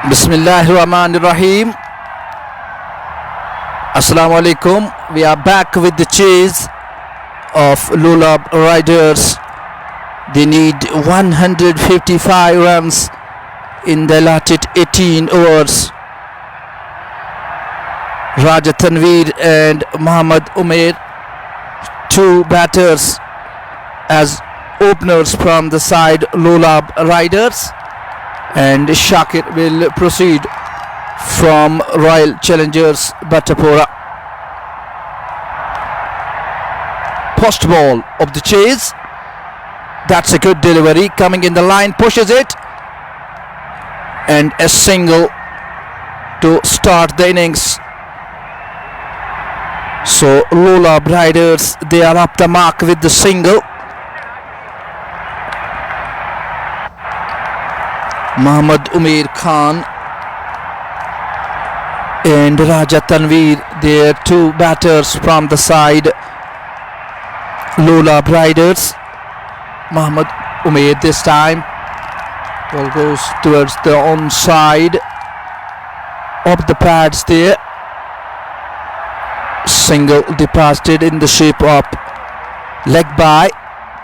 Bismillahirrahmanirrahim. Assalamu alaikum. We are back with the chase of Lolab riders. They need 155 runs in the allotted 18 overs. Raja Tanveer and Muhammad Umair, two batters as openers from the side Lolab riders, and Shakir will proceed from Royal Challengers Batapora. Post ball of the chase. That's a good delivery. Coming in the line, pushes it, and a single to start the innings. So Lolab riders, they are up the mark with the single. Muhammad Umair Khan and Raja Tanveer, they are two batters from the side Lolab riders. Muhammad Umair this time. Ball goes towards the onside of the pads there. Single deposited in the shape of leg by.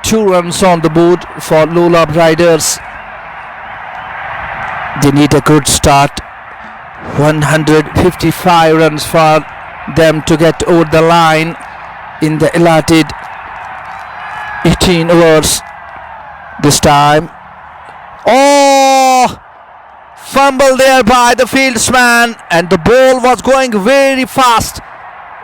2 runs on the board for Lolab riders. They need a good start. 155 runs for them to get over the line in the allotted 18 overs. This time, fumble there by the fieldsman, and the ball was going very fast,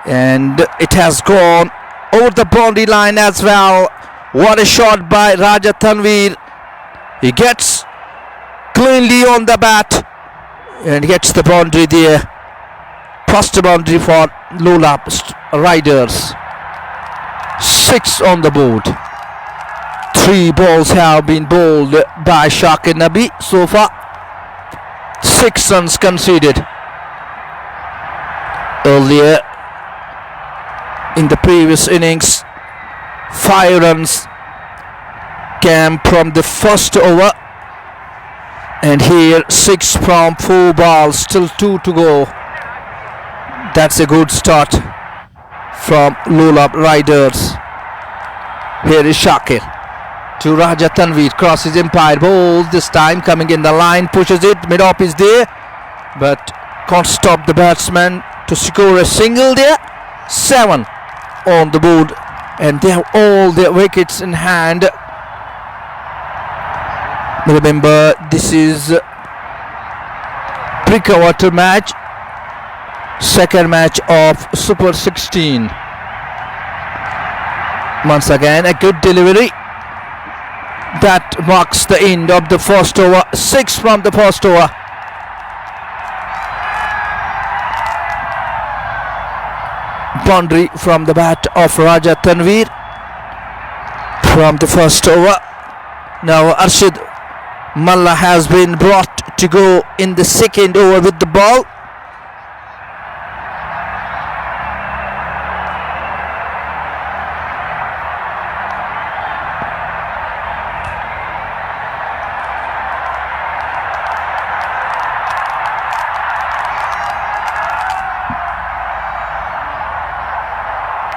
and it has gone over the boundary line as well. What a shot by Raja Tanveer. He gets cleanly on the bat and gets the boundary there. First boundary for Lolab riders. 6 on the board. 3 balls have been bowled by Shakir Nabi so far. 6 runs conceded. Earlier in the previous innings, 5 runs came from the first over, and here 6 from 4 balls, still 2 to go. That's a good start from Lolab riders. Here is Shakir to Raja Tanveer, crosses umpire, ball this time, coming in the line, pushes it, mid-off is there, but can't stop the batsman to score a single there. 7 on the board, and they have all their wickets in hand. Remember, this is pre-quarter match, second match of Super 16. Once again, a good delivery. That marks the end of the first over. 6 from the first over. Boundary from the bat of Raja Tanveer from the first over. Now Arshid Malla has been brought to go in the second over with the ball.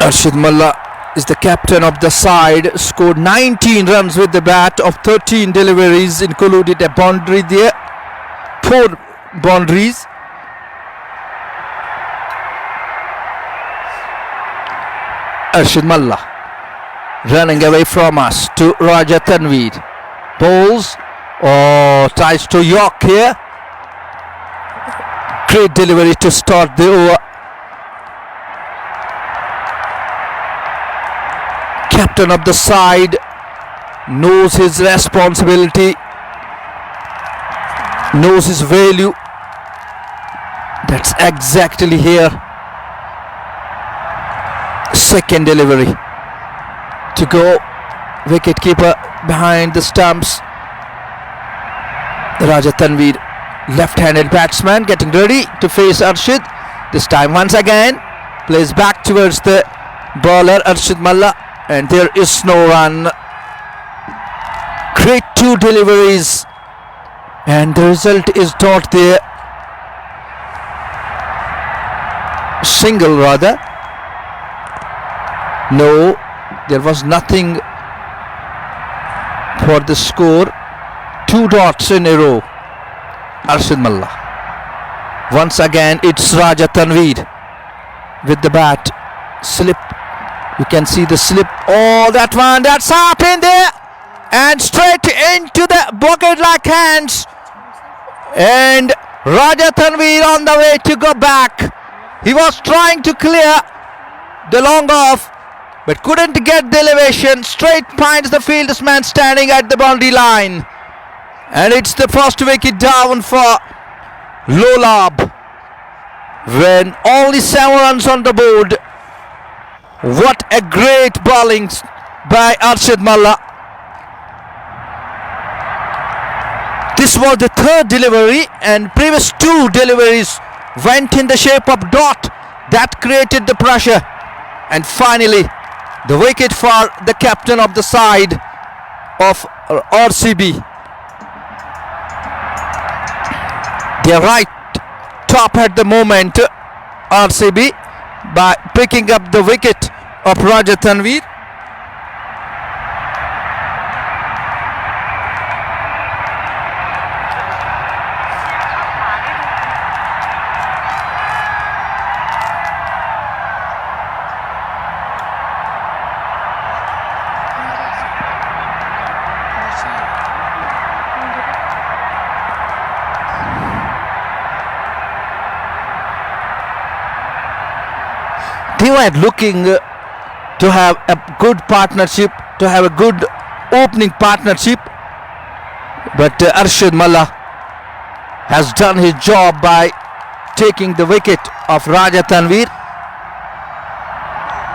Arshid Malla is the captain of the side, scored 19 runs with the bat of 13 deliveries, included a boundary there, 4 boundaries. Arshid Malla running away from us to Raja Tanveer. Bowls, tries to York here. Great delivery to start the over. Captain of the side knows his responsibility, knows his value. That's exactly here. Second delivery to go. Wicket keeper behind the stumps. Raja Tanveer, left-handed batsman, getting ready to face Arshid. This time once again plays back towards the bowler Arshid Malla, and there is no run. Great 2 deliveries and the result is not there. Single rather. No, there was nothing for the score. 2 dots in a row. Arshid Mallah. Once again it's Raja Tanveer with the bat. Slip. You can see the slip. Oh, that one. That's up in there. And straight into the bucket like hands. And Raja Tanveer on the way to go back. He was trying to clear the long off, but couldn't get the elevation. Straight finds the fieldsman standing at the boundary line. And it's the first wicket down for Lolab. When only 7 runs on the board. What a great bowling by Arshid Mallah. This was the 3rd delivery, and previous 2 deliveries went in the shape of dot. That created the pressure. And finally, the wicket for the captain of the side of RCB. They are right top at the moment, RCB, by picking up the wicket of Raja Tanveer. They were looking to have a good partnership, to have a good opening partnership, but Arshid Mallah has done his job by taking the wicket of Raja Tanveer.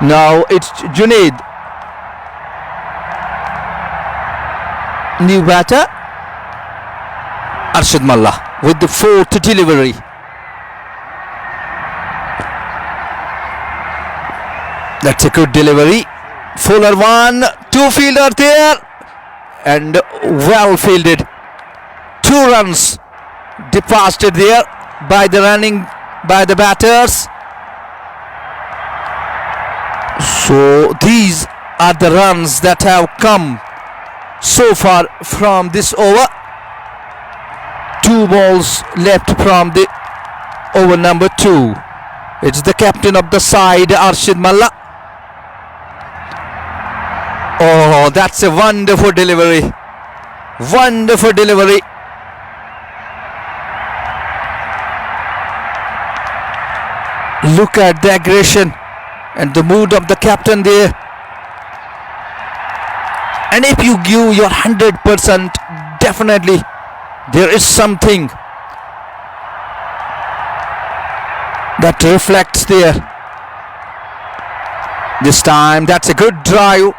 Now it's Junaid, new batter. Arshid Mallah with the 4th delivery. That's a good delivery. Fuller one, 2 fielder there, and well fielded. 2 runs deposited there by the batters. So these are the runs that have come so far from this over. 2 balls left from the over number 2. It's the captain of the side, Arshid Mallah. Oh, that's a wonderful delivery. Wonderful delivery. Look at the aggression and the mood of the captain there. And if you give your 100%, definitely there is something that reflects there. This time, that's a good drive.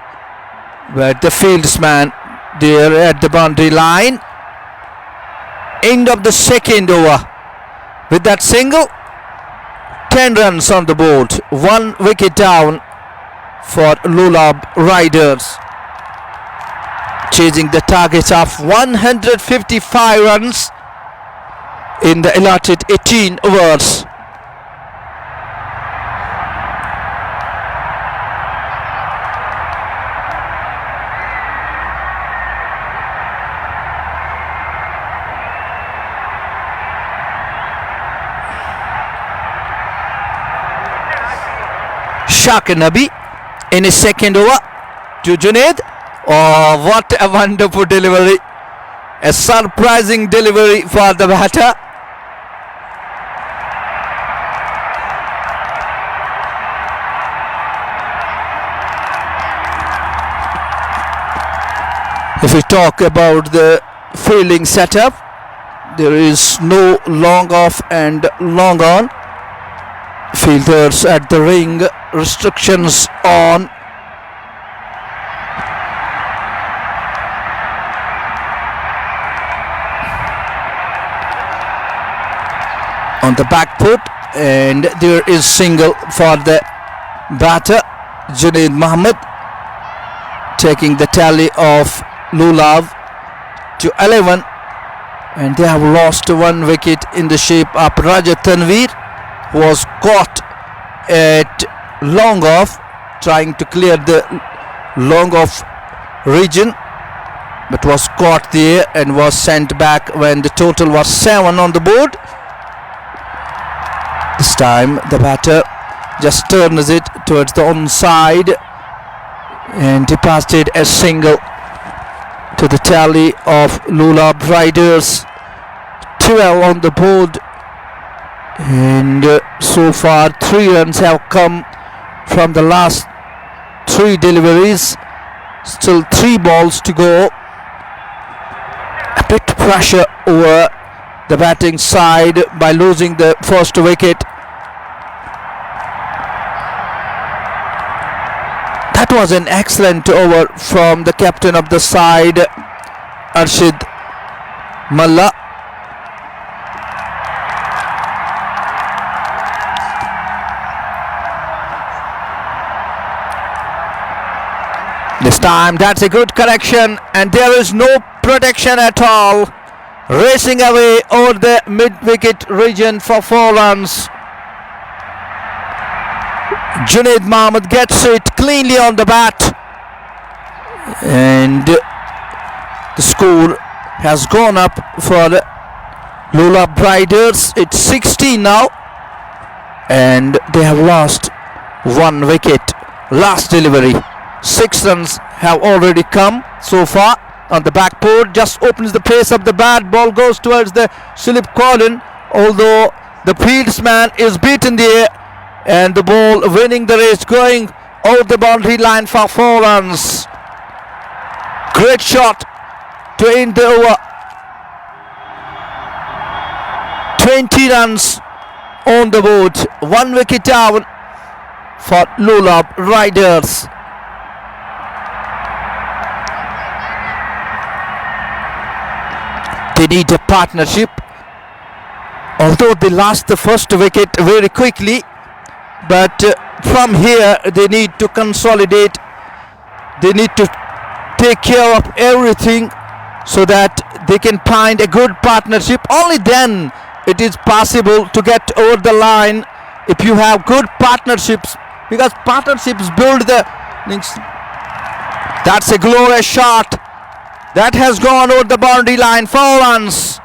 But the fieldsman there at the boundary line. End of the 2nd over. With that single, 10 runs on the board. 1 wicket down for Lolab Riders. Chasing the target of 155 runs in the allotted 18 overs. Shakir Nabi in his 2nd over to Junaid. Oh, what a wonderful delivery. A surprising delivery for the batter. If we talk about the fielding setup, there is no long off and long on. Fielders at the ring, restrictions on. On the back foot, and there is single for the batter Junaid Mohammed, taking the tally of Lolab to 11 and they have lost one wicket in the shape of Rajat Tanveer, who was caught at long off, trying to clear the long off region, but was caught there and was sent back when the total was 7 on the board. This time the batter just turns it towards the onside, and he passed it a single to the tally of Lolab Riders. 12 on the board, and so far 3 runs have come from the last 3 deliveries. Still 3 balls to go. A bit pressure over the batting side by losing the first wicket. That was an excellent over from the captain of the side, Arshid Malla. This time that's a good correction, and there is no protection at all. Racing away over the mid-wicket region for 4 runs. Junaid Mahmood gets it cleanly on the bat, and the score has gone up for the Lolab Riders. It's 16 now, and they have lost 1 wicket. Last delivery. 6 runs have already come so far on the backboard. Just opens the pace of the bat. Ball goes towards the slip corner, although the fieldsman is beaten there, and the ball winning the race, going over the boundary line for 4 runs. Great shot to end the over. 20 runs on the board. 1 wicket down for Lolab Riders. They need a partnership. Although they lost the first wicket very quickly, but from here they need to consolidate. They need to take care of everything so that they can find a good partnership. Only then it is possible to get over the line, if you have good partnerships, because partnerships build the links. That's a glorious shot that has gone over the boundary line. 4 runs.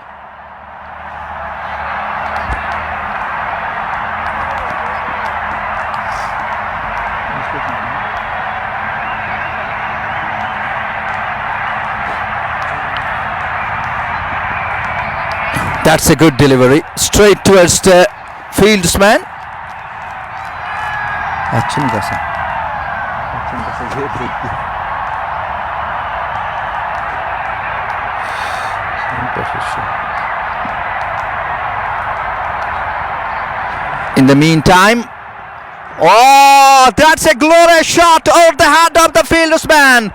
That's a good delivery, straight towards the fieldsman. In the meantime, oh, that's a glorious shot over the head of the fieldsman,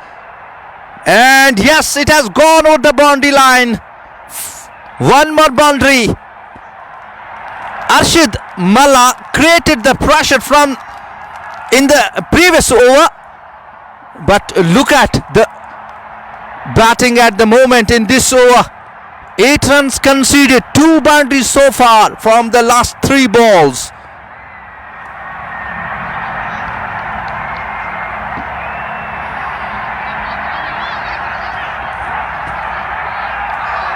and yes, it has gone over the boundary line. 1 more boundary. Arshid Malla created the pressure from in the previous over, but look at the batting at the moment in this over. 8 runs conceded, 2 boundaries so far from the last 3 balls.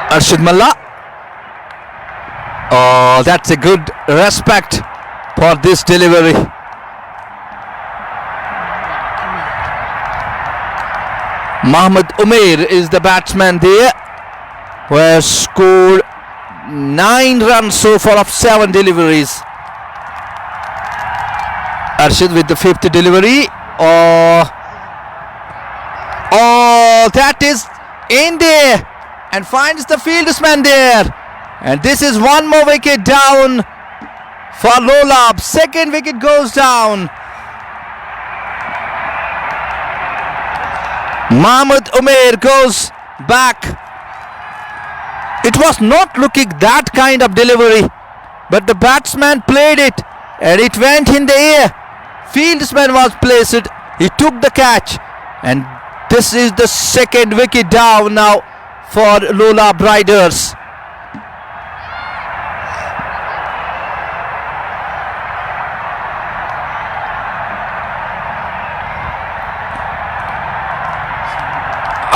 Arshid Malla. Oh, that's a good respect for this delivery. Mohammad Umair is the batsman there, who has scored 9 runs so far of 7 deliveries. Arshid with the 5th delivery. Oh, that is in there, and finds the fieldsman there. And this is 1 more wicket down for Lolab. 2nd wicket goes down. Mahmoud Umair goes back. It was not looking that kind of delivery, but the batsman played it and it went in the air. Fieldsman was placed. He took the catch, and this is the 2nd wicket down now for Lolab Riders.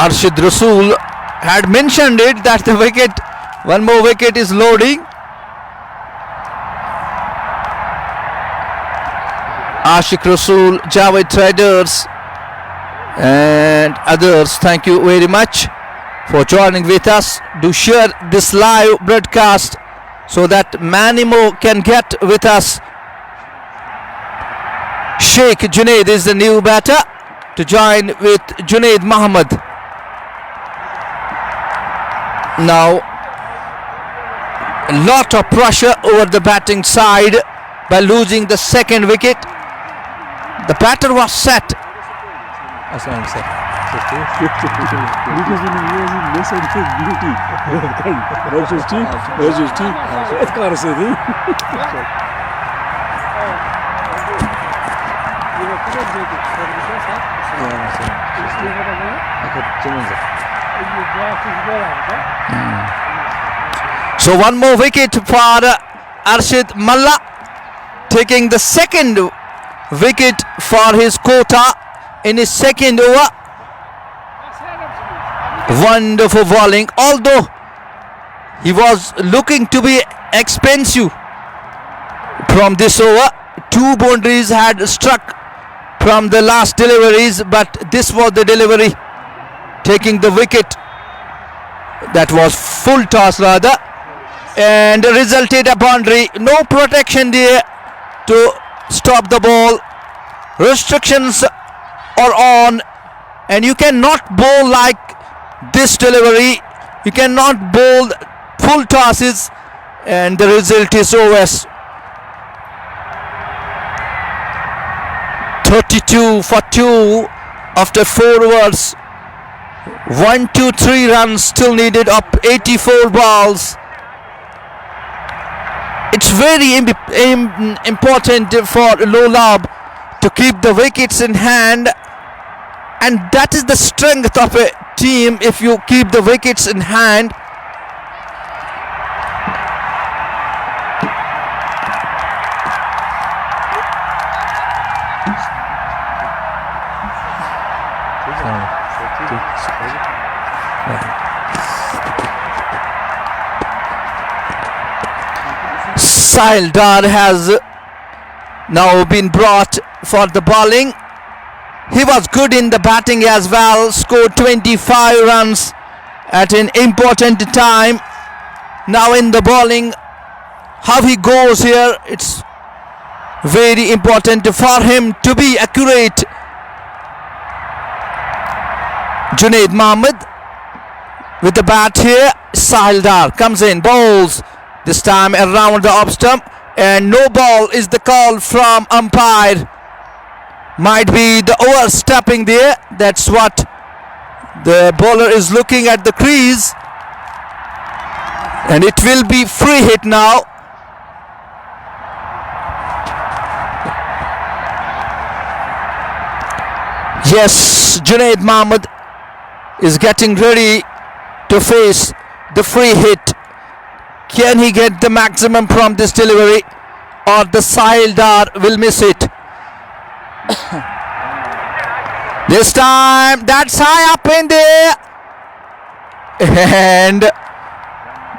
Arshid Rasool had mentioned it that the wicket, one more wicket is loading. Ashik Rasool, Javed Traders and others, thank you very much for joining with us. Do share this live broadcast so that many more can get with us. Sheikh Junaid is the new batter to join with Junaid Mohammed. Now a lot of pressure over the batting side by losing the second wicket. The batter was set. So one more wicket for Arshid Malla, taking the second wicket for his quota in his second over. Wonderful bowling, although he was looking to be expensive from this over. Two boundaries had struck from the last deliveries, but this was the delivery, taking the wicket. That was full toss rather, and resulted a boundary. No protection there to stop the ball. Restrictions are on, and you cannot bowl like this delivery. You cannot bowl full tosses, and the result is OS. 32 for 2 after 4 overs. 1, 2, 3 runs still needed up 84 balls. It's very important for Lolab to keep the wickets in hand, and that is the strength of a team. If you keep the wickets in hand, Sahil Dar has now been brought for the bowling. He was good in the batting as well, scored 25 runs at an important time. Now in the bowling, how he goes here, it's very important for him to be accurate. Junaid Mohammed with the bat here. Sahil Dar comes in, bowls. This time around the off stump, and no ball is the call from umpire. Might be the overstepping there. That's what the bowler is looking at the crease, and it will be free hit now. Yes, Junaid Mohammed is getting ready to face the free hit. Can he get the maximum from this delivery, or the Sahil Dar will miss it? This time that's high up in there, and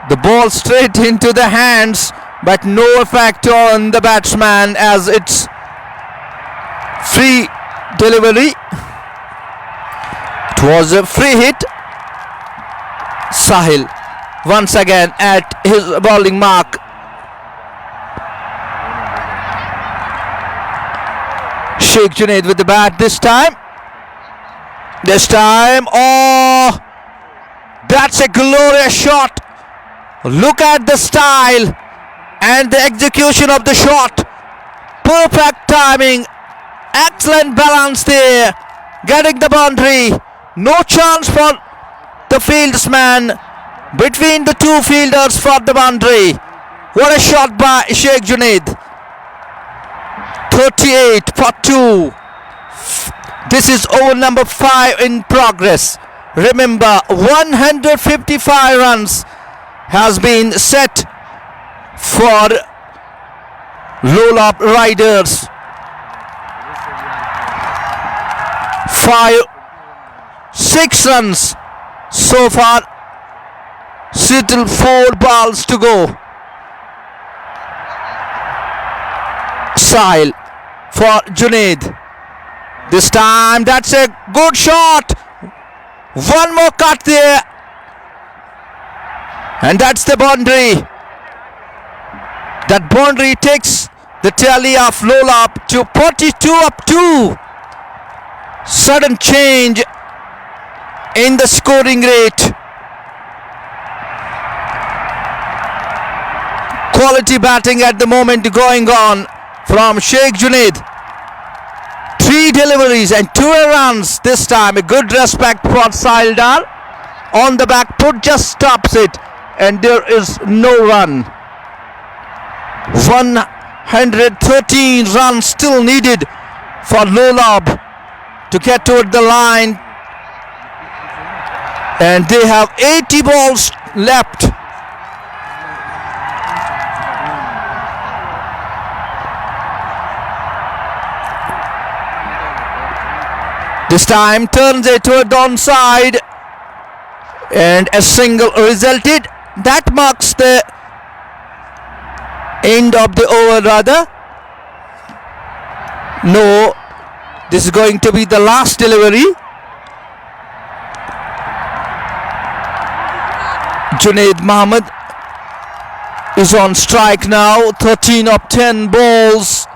the ball straight into the hands, but no effect on the batsman as it's free delivery. It was a free hit. Sahil once again at his bowling mark. Sheikh Junaid with the bat this time. Oh, that's a glorious shot. Look at the style and the execution of the shot. Perfect timing, excellent balance there, getting the boundary. No chance for the fieldsman between the two fielders for the boundary. What a shot by Sheikh Junaid. 38 for 2. This is over number 5 in progress. Remember, 155 runs has been set for Lolab Riders. 6 runs So far, still 4 balls to go. Sahil for Junaid. This time, that's a good shot. One more cut there. And that's the boundary. That boundary takes the tally of Lolab to 42 up 2. Sudden change in the scoring rate. Quality batting at the moment going on from Sheikh Junaid. 3 deliveries and 2 runs this time. A good respect for Sahil Dar. On the back foot, just stops it, and there is no run. 113 runs still needed for Lolab to get toward the line, and they have 80 balls left. This time turns it toward the onside, and a single resulted. That marks the end of the over, rather. No, this is going to be the last delivery. Junaid Mohammed is on strike now. 13 of 10 balls.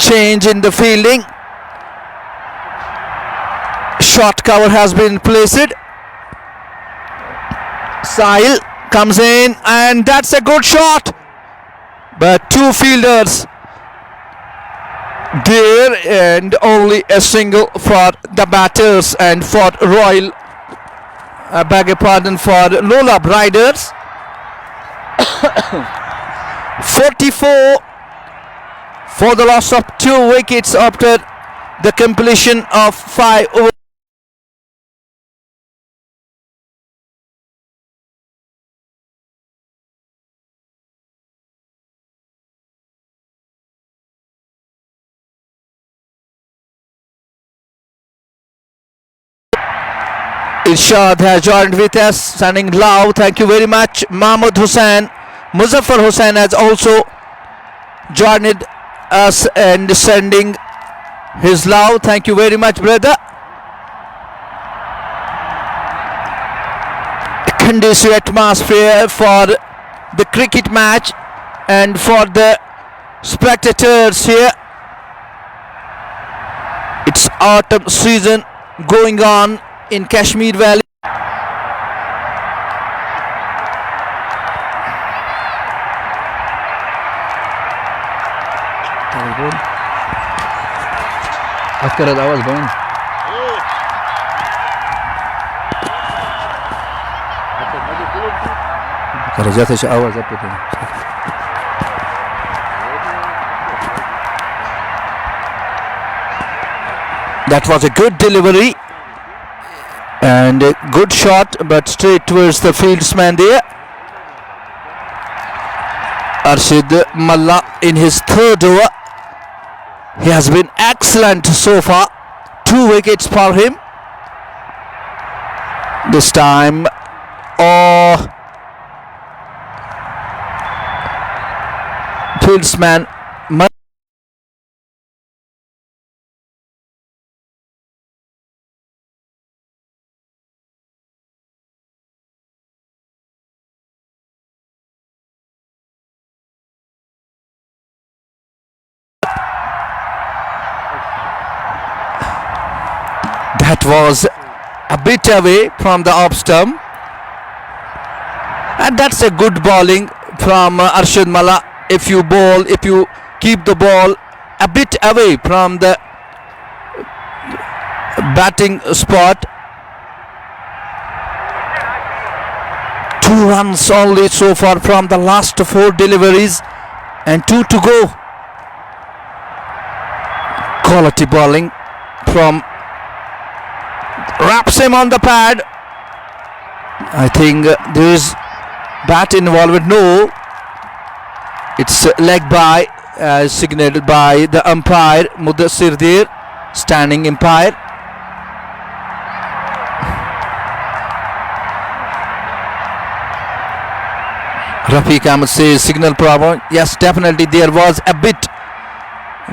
Change in the fielding. Short cover has been placed. Sahil comes in, and that's a good shot. But 2 fielders there, and only a single for the batters and for Royal, beg your pardon, for Lolab Riders. 44 for the loss of 2 wickets after the completion of 5 overs. Irshad has joined with us, sending love. Thank you very much. Mahmoud Hussain, Muzaffar Hussain has also joined us and sending his love. Thank you very much, brother. A conducive atmosphere for the cricket match and for the spectators here. It's autumn season going on in Kashmir Valley. أذكر الأول بين رجعت أول زبط. That was a good delivery and a good shot, but straight towards the fieldsman there. Arshid Malla in his 3rd over. He has been excellent so far. 2 wickets for him. This time, fieldsman that was a bit away from the off stump, and that's a good bowling from Arshid Malla. If you keep the ball a bit away from the batting spot. 2 runs only so far from the last 4 deliveries and 2 to go. Quality bowling from wraps him on the pad. I think there is bat involved. No, it's leg by, signaled by the umpire Mudassir there, standing umpire. Rafiq Ahmed says signal problem. Yes, definitely there was a bit,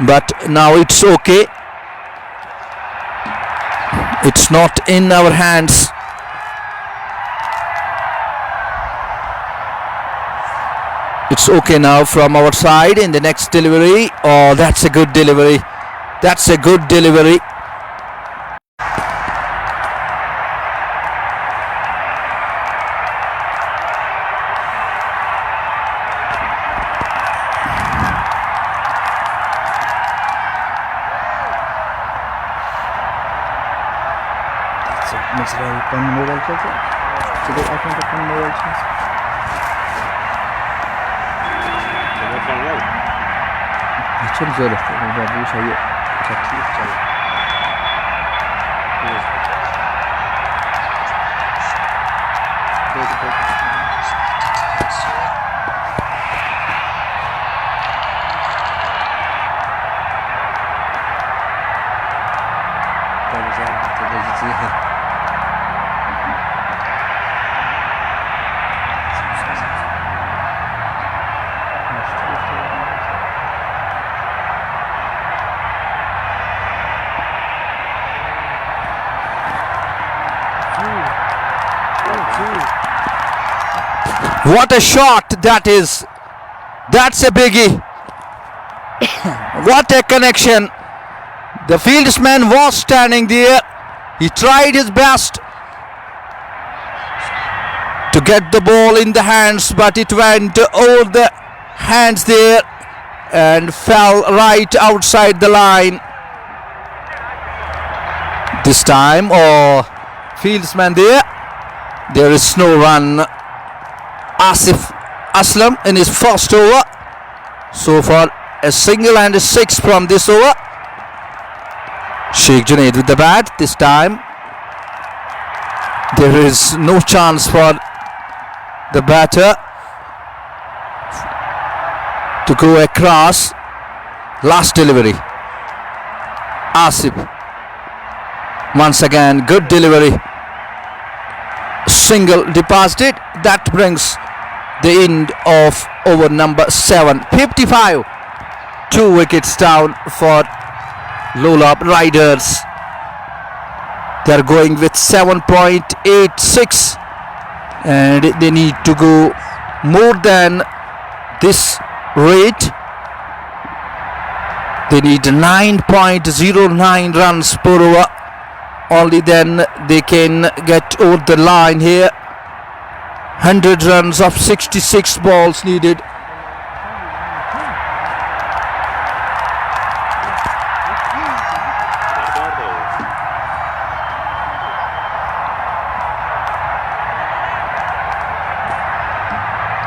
but now it's okay. It's not in our hands. It's okay now from our side in the next delivery. Oh, that's a good delivery. That's a good delivery. What a shot that is. That's a biggie. What a connection. The fieldsman was standing there. He tried his best to get the ball in the hands, but it went over the hands there and fell right outside the line. This time, fieldsman there. There is no run. Asif Aslam in his first over. So far, a single and a six from this over. Sheikh Junaid with the bat. This time, there is no chance for the batter to go across. Last delivery. Asif. Once again, good delivery. Single deposited. That brings the end of over number 7. 55. 2 wickets down for Lolab Riders. They are going with 7.86 and they need to go more than this rate. They need 9.09 runs per over. Only then they can get over the line here. 100 runs of 66 balls needed.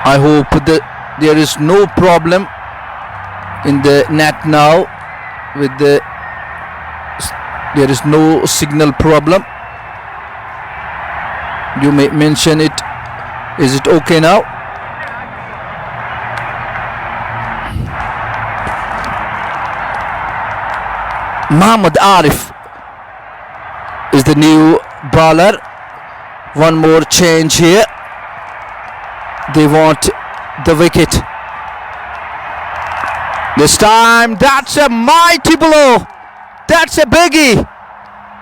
I hope that there is no problem in the net now. There is no signal problem. You may mention it. Is it okay now? Muhammad Arif is the new bowler. One more change here. They want the wicket. This time, that's a mighty blow. That's a biggie.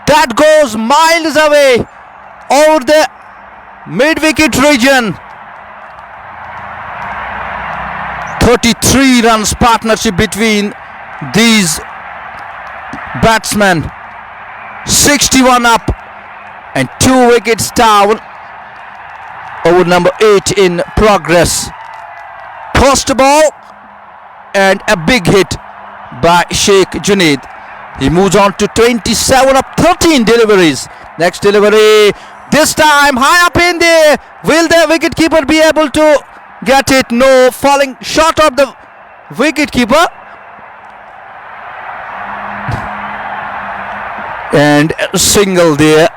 That goes miles away over the mid-wicket region. 33 runs partnership between these batsmen. 61 up and 2 wickets down. Over number 8 in progress. First ball and a big hit by Sheikh Junaid. He moves on to 27 of 13 deliveries. Next delivery, this time high up in there. Will the wicketkeeper be able to get it? No, falling short of the wicketkeeper. And a single there.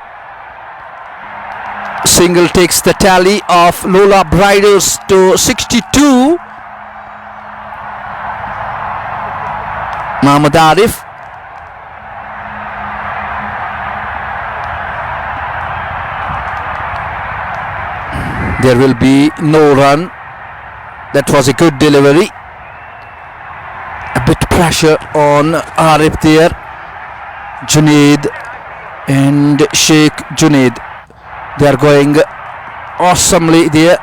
Single takes the tally of Lolab Riders to 62. Muhammad Arif. There will be no run That was a good delivery. A bit pressure on Arif there. Junaid and Sheikh Junaid. They are going awesomely there.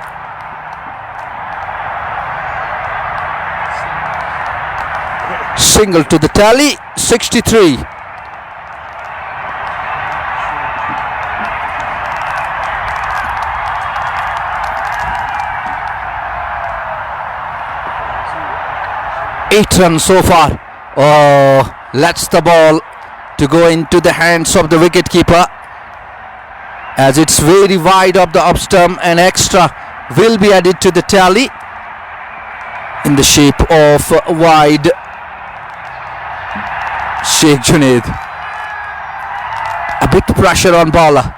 Single to the tally, 63. Eight runs so far. Oh, lets the ball to go into the hands of the wicketkeeper, as it's very wide of the off stump. An extra will be added to the tally in the shape of wide. Sheikh Junaid. A bit pressure on bowler.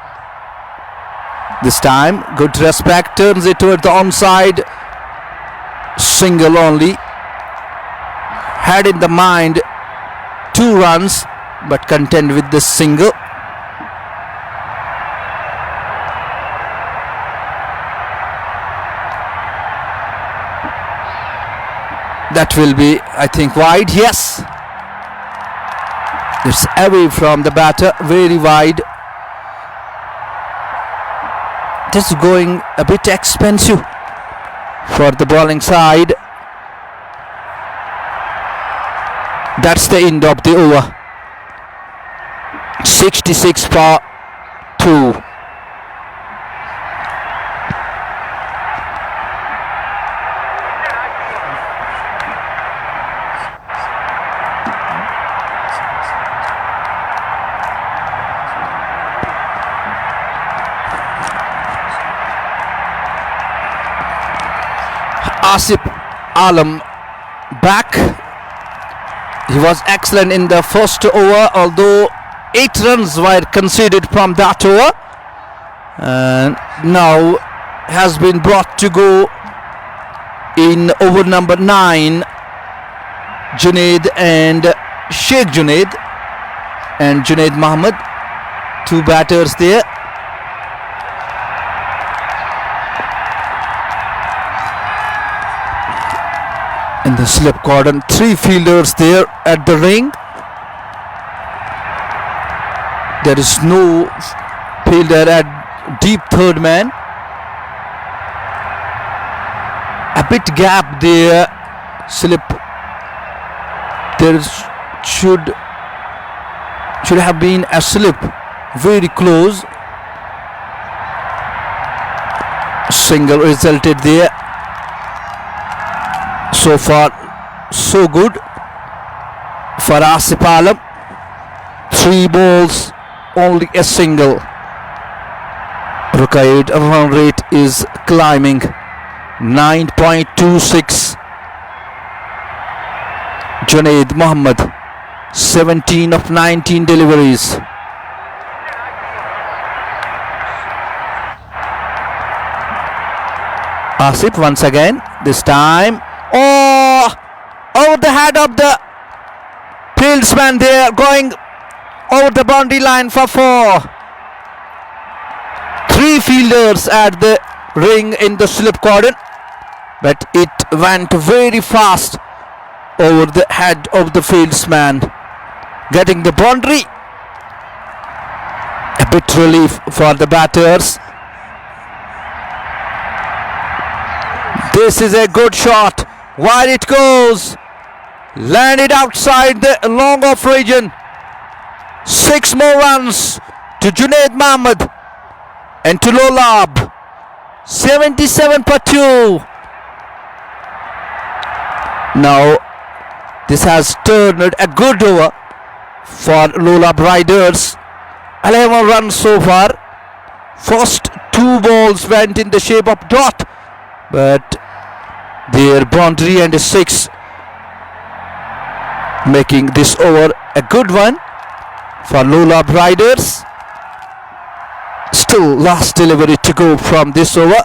This time, good respect, turns it toward the onside. Single only. Had in the mind 2 runs, but content with this single. That will be, I think, wide. Yes. It's away from the batter, very wide. This is going a bit expensive for the bowling side. That's the end of the over. 66 for 2. Asif Alam back. He was excellent in the first over, although 8 runs were conceded from that over, and now has been brought to go in over number 9. Junaid and Sheikh Junaid and Junaid Mohammed, 2 batters there. In the slip cordon, 3 fielders there at the ring. There is no fielder at deep third man. A bit gap there. Slip. There should have been a slip very close. Single resulted there. So far, so good for Asif Alam. 3 balls, only a single. Required run rate is climbing, 9.26. Junaid Mohammed, 17 of 19 deliveries. Asif once again, this time. Oh, over the head of the fieldsman there, going over the boundary line for 4. 3 fielders at the ring in the slip cordon, but it went very fast over the head of the fieldsman, getting the boundary. A bit relief for the batters. This is a good shot. Wide it goes. Landed outside the long off region. 6 more runs to Junaid Mohammed and to Lolab. 77 for 2. Now this has turned a good over for Lolab Riders. 11 runs so far. First 2 balls went in the shape of dot, but their boundary and a 6, making this over a good one for Lolab Riders. Still last delivery to go from this over.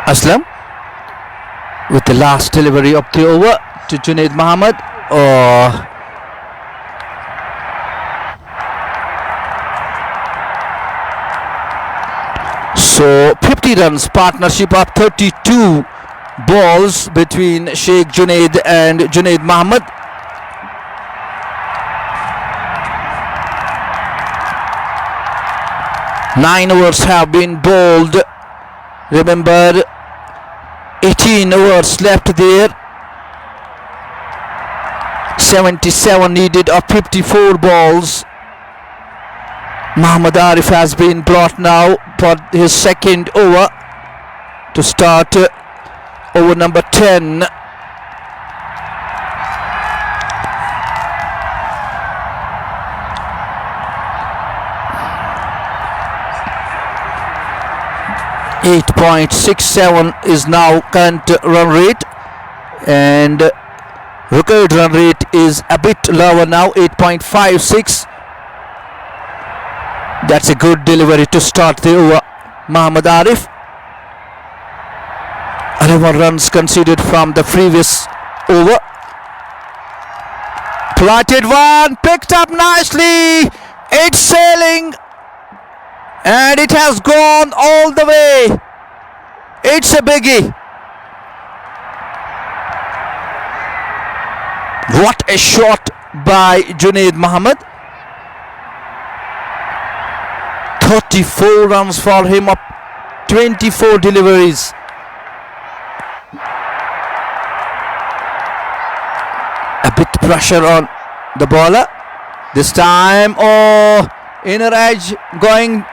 Aslam with the last delivery of the over. to Junaid Mohammed. Oh. So 50 runs, partnership of 32 balls between Sheikh Junaid and Junaid Mohammed. Nine overs have been bowled. Remember, 18 overs left there. 77 needed of 54 balls. Mohammad Arif has been brought now for his second over to start over number 10. .67 is now current run rate, and record run rate is a bit lower now, 8.56. That's a good delivery to start the over. Mohammad Arif. 11 runs conceded from the previous over. Plotted one, picked up nicely. It's sailing, and it has gone all the way. It's a biggie. What a shot by Junaid Mohammed. 34 runs for him up 24 deliveries. A bit pressure on the bowler. This time, oh, inner edge going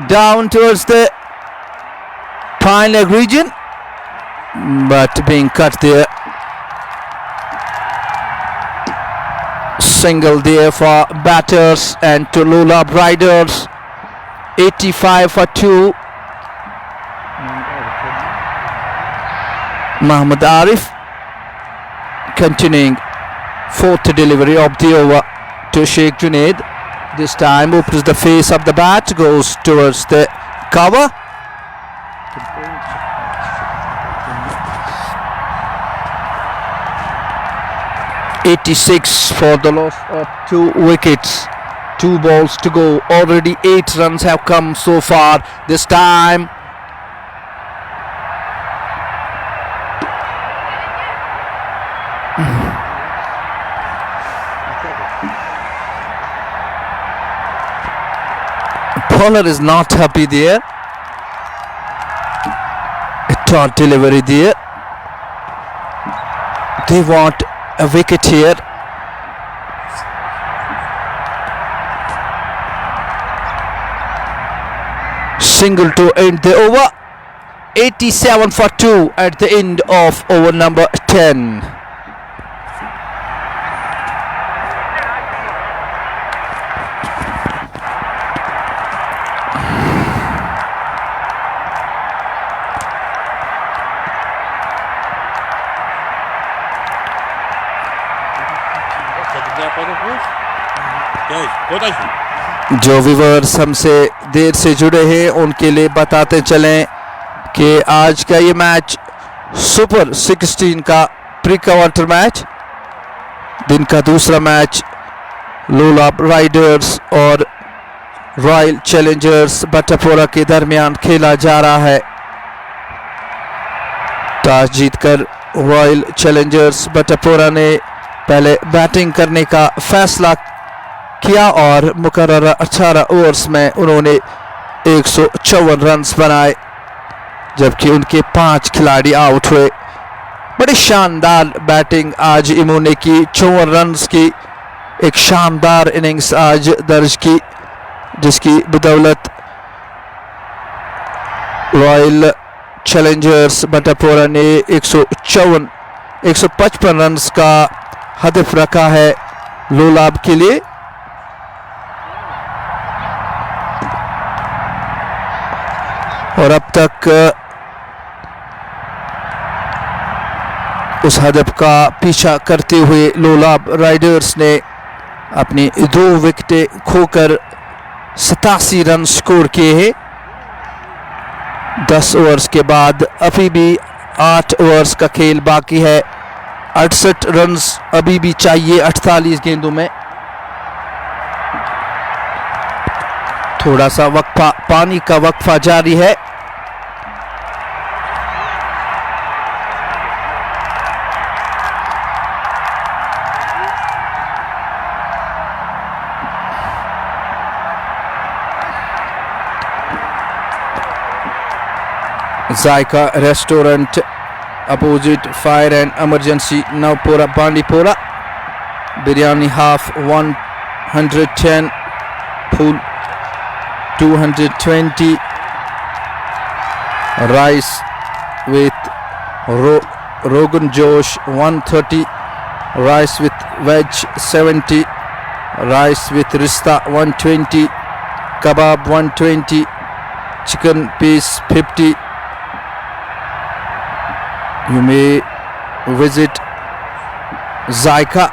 down towards the pine leg region, but being cut there. Single there for batters and to Lolab riders. 85 for 2. Mohammad Arif continuing fourth delivery of the over to Sheikh Junaid. This time opens the face of the bat, goes towards the cover. .86 for the loss of 2 wickets. 2 balls to go. Already 8 runs have come so far. This time bowler is not happy there. A taut delivery there. They want a wicket here. Single to end the over. 87 for 2 at the end of over number 10. जो viewers हमसे देर से जुड़े हैं उनके लिए बताते चलें कि आज का ये मैच सुपर 16 का प्री क्वार्टर मैच, दिन का दूसरा मैच लोलाब राइडर्स और रॉयल चैलेंजर्स बटापोरा के दरमियान खेला जा रहा है। टॉस जीतकर रॉयल चैलेंजर्स बटापोरा ने पहले बैटिंग करने का फैसला किया और मुकर्ररा 18 ओवर्स में उन्होंने 154 रन्स बनाए, जबकि उनके 5 खिलाड़ी आउट हुए। बड़ी शानदार बैटिंग आज इन्होंने की, 54 रन्स की एक शानदार इनिंग्स आज दर्ज की, जिसकी बदौलत रॉयल चैलेंजर्स बटापोरा ने 155 रन्स का हदफ रखा है लोलाब के लिए। और अब तक उस हदफ का पीछा करते हुए लोलाब राइडर्स ने अपनी 2 विकेटें खोकर 87 रन स्कोर किए हैं। 10 ओवर्स के बाद अभी भी 8 ओवर्स का खेल बाकी है। 68 रन्स अभी भी चाहिए 48 गेंदों में। थोड़ा सा वक्फा, पानी का वक्फा जारी है। Zaika restaurant opposite fire and emergency Nawapora Bandipora. Biryani half 110, full 220, rice with rogan josh 130, rice with veg 70, rice with rishta 120, kebab 120, chicken piece 50. You may visit Zaika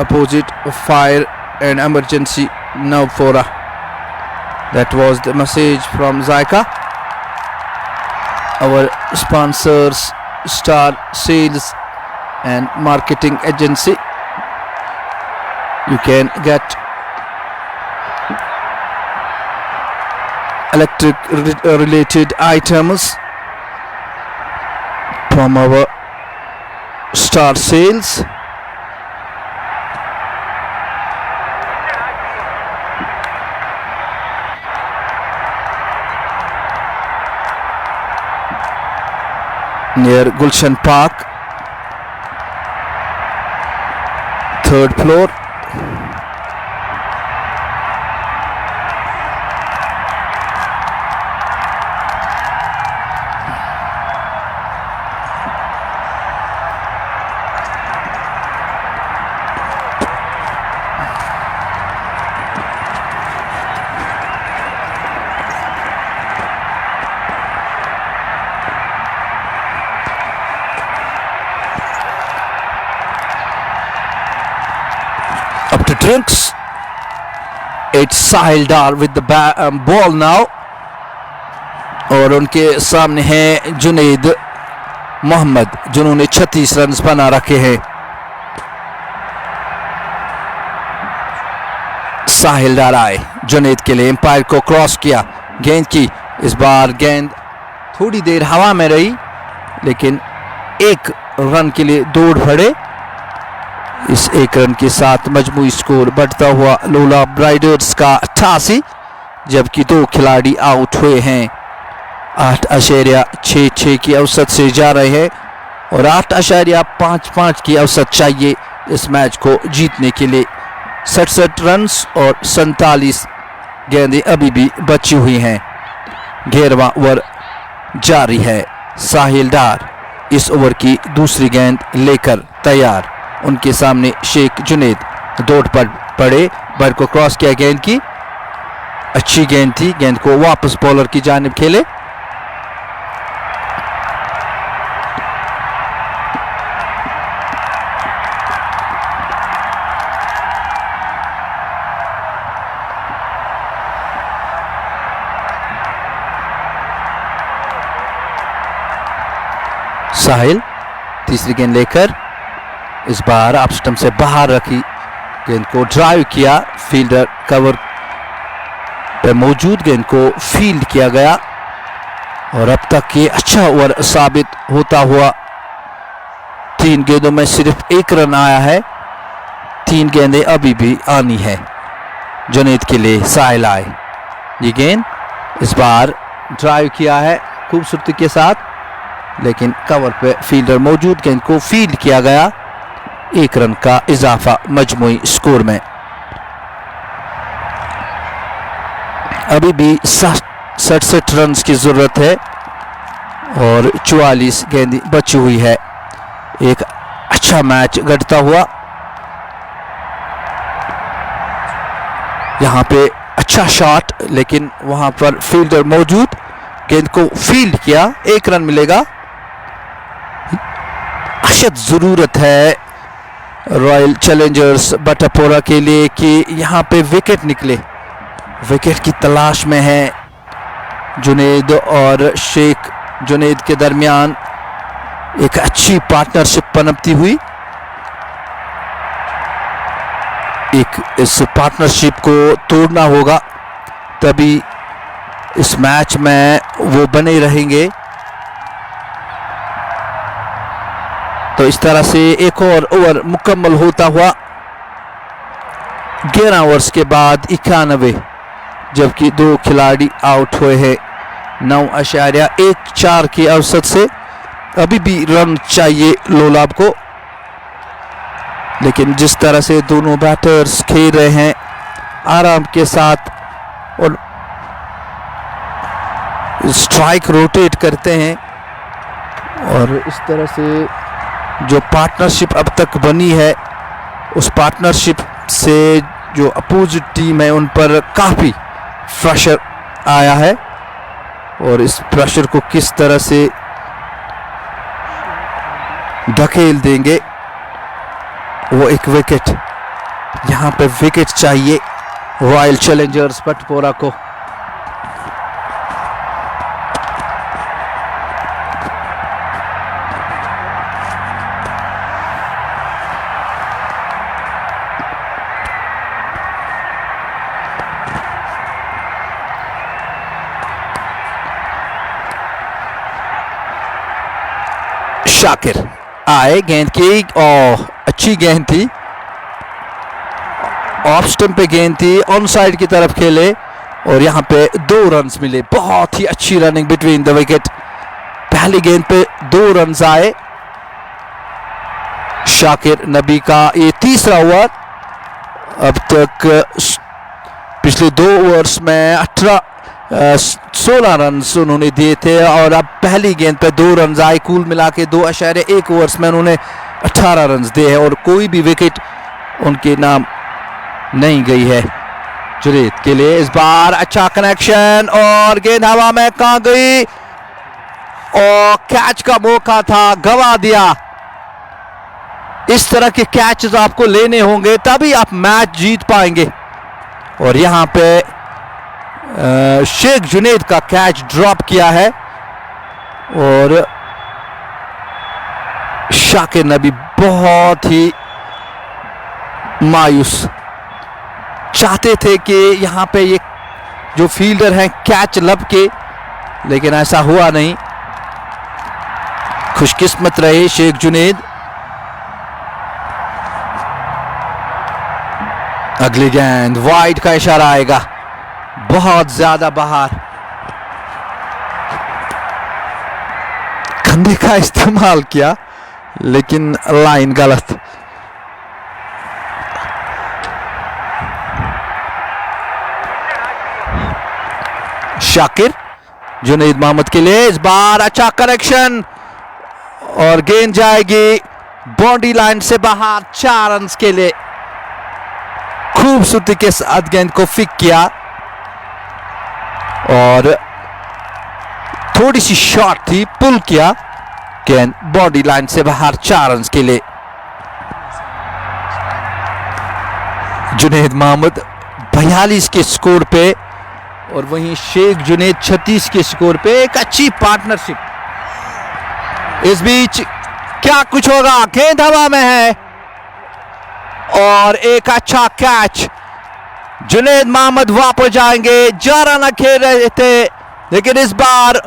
opposite fire and emergency Navpora. That was the message from Zaika, our sponsors, Star Sales and Marketing Agency. You can get electric related items from our Star Sales. Near Gulshan Park, 3rd floor. Up to drinks. It's Sahil Dar with the ball now. और उनके सामने है जुनैद मोहम्मद, जिन्होंने 36 run बना रखे हैं। साहिल डार आए जुनैद के लिए, एम्पायर को क्रॉस किया, गेंद की। इस बार गेंद थोड़ी देर हवा में रही, लेकिन 1 रन के लिए दौड़ पड़े। इस 1 रन के साथ मजमूई स्कोर बढ़ता हुआ लोलाब राइडर्स का 88, जबकि 2 खिलाड़ी आउट हुए हैं। 8.66 की औसत से जा रहे हैं और 8.55 की औसत चाहिए इस मैच को जीतने के लिए। 67 रन और 47 गेंदें अभी भी बची हुई हैं। 11वां ओवर जारी है। साहिल डार इस ओवर की दूसरी गेंद लेकर तैयार। उनके सामने शेख जुनैद दौड़ पर पड़े, बॉल को क्रॉस किया, गेंद की अच्छी गेंद थी, गेंद को वापस बॉलर की जानिब खेले। साहिल तीसरी गेंद लेकर इस बार ऑफ स्टंप से बाहर रखी, गेंद को ड्राइव किया, फील्डर कवर पे मौजूद, गेंद को फील्ड किया गया और अब तक ये अच्छा ओवर साबित होता हुआ। 3 गेंदों में सिर्फ 1 रन आया है, 3 गेंदें अभी भी आनी है जुनैद के लिए। साहिल आए, ये गेंद इस बार ड्राइव किया है खूबसूरती के साथ, लेकिन कवर पे फील्डर मौजूद, गेंद को फील्ड किया गया। 1 रन का इजाफा मजमूई स्कोर में। अभी भी 67 रन की जरूरत है और 44 गेंदें बची हुई है। एक अच्छा मैच घटता हुआ, यहां पे अच्छा शॉट, लेकिन वहां पर फील्डर मौजूद, गेंद को फील्ड किया, 1 रन मिलेगा। अशद जरूरत है रॉयल चैलेंजर्स बटापोरा के लिए कि यहां पे विकेट निकले। विकेट की तलाश में है जुनैद और शेख जुनैद के दरमियान एक अच्छी पार्टनरशिप पनपती हुई। एक इस पार्टनरशिप को तोड़ना होगा, तभी इस मैच में वो बने रहेंगे। तो इस तरह से एक और ओवर मुकम्मल होता हुआ 11 ओवर्स के बाद 91, जबकि 2 खिलाड़ी आउट हुए हैं। 9.14 की औसत से अभी भी रन चाहिए लोलाब को, लेकिन जिस तरह से दोनों बैटर्स खेल रहे हैं आराम के साथ और स्ट्राइक रोटेट करते हैं, और इस तरह से जो पार्टनरशिप अब तक बनी है उस पार्टनरशिप से जो अपोजिट टीम है उन पर काफ़ी प्रेशर आया है, और इस प्रेशर को किस तरह से धकेल देंगे। वो एक विकेट, यहाँ पे विकेट चाहिए रॉयल चैलेंजर्स बटपोरा को। शाकिर आए, गेंद की और अच्छी गेंद थी, ऑफ स्टंप पे गेंद थी, ऑन साइड की तरफ खेले और यहाँ पे 2 रन्स मिले। बहुत ही अच्छी रनिंग बिटवीन द विकेट। पहली गेंद पे 2 रन्स आए। शाकिर नबी का ये तीसरा ओवर। अब तक पिछले 2 ओवर्स में 16 रन्स उन्होंने दिए थे, और अब पहली गेंद पे 2 रन्स आए। कुल मिला के 2.1 ओवर्स में उन्होंने 18 रन्स दिए हैं, और कोई भी विकेट उनके नाम नहीं गई है। जुनैद के लिए इस बार अच्छा कनेक्शन, और गेंद हवा में कहां गई, और कैच का मौका था, गवा दिया। इस तरह के कैचेस आपको लेने होंगे तभी आप मैच जीत पाएंगे, और यहां पे शेख जुनैद का कैच ड्रॉप किया है, और शाकिर नबी बहुत ही मायूस, चाहते थे कि यहां पे ये जो फील्डर हैं कैच लब के, लेकिन ऐसा हुआ नहीं। खुशकिस्मत रहे शेख जुनैद। अगली गेंद वाइड का इशारा आएगा, बहुत ज्यादा बाहर। कंधे का इस्तेमाल किया लेकिन लाइन गलत। शाकिर जुनैद मोहम्मद के लिए इस बार अच्छा करेक्शन, और गेंद जाएगी बाउंड्री लाइन से बाहर। 4 रन के लिए खूबसूरती के साथ गेंद को फिक किया, और थोड़ी सी शॉट थी, पुल किया, गेंद बॉडी लाइन से बाहर। 4 रन के लिए जुनैद मोहम्मद 42 के स्कोर पे, और वहीं शेख जुनैद 36 के स्कोर पे। एक अच्छी पार्टनरशिप। इस बीच क्या कुछ होगा, गेंद हवा में है, और एक अच्छा कैच। जुनैद मोहम्मद वापस जाएंगे, जाराना खेल रहे थे, लेकिन इस बार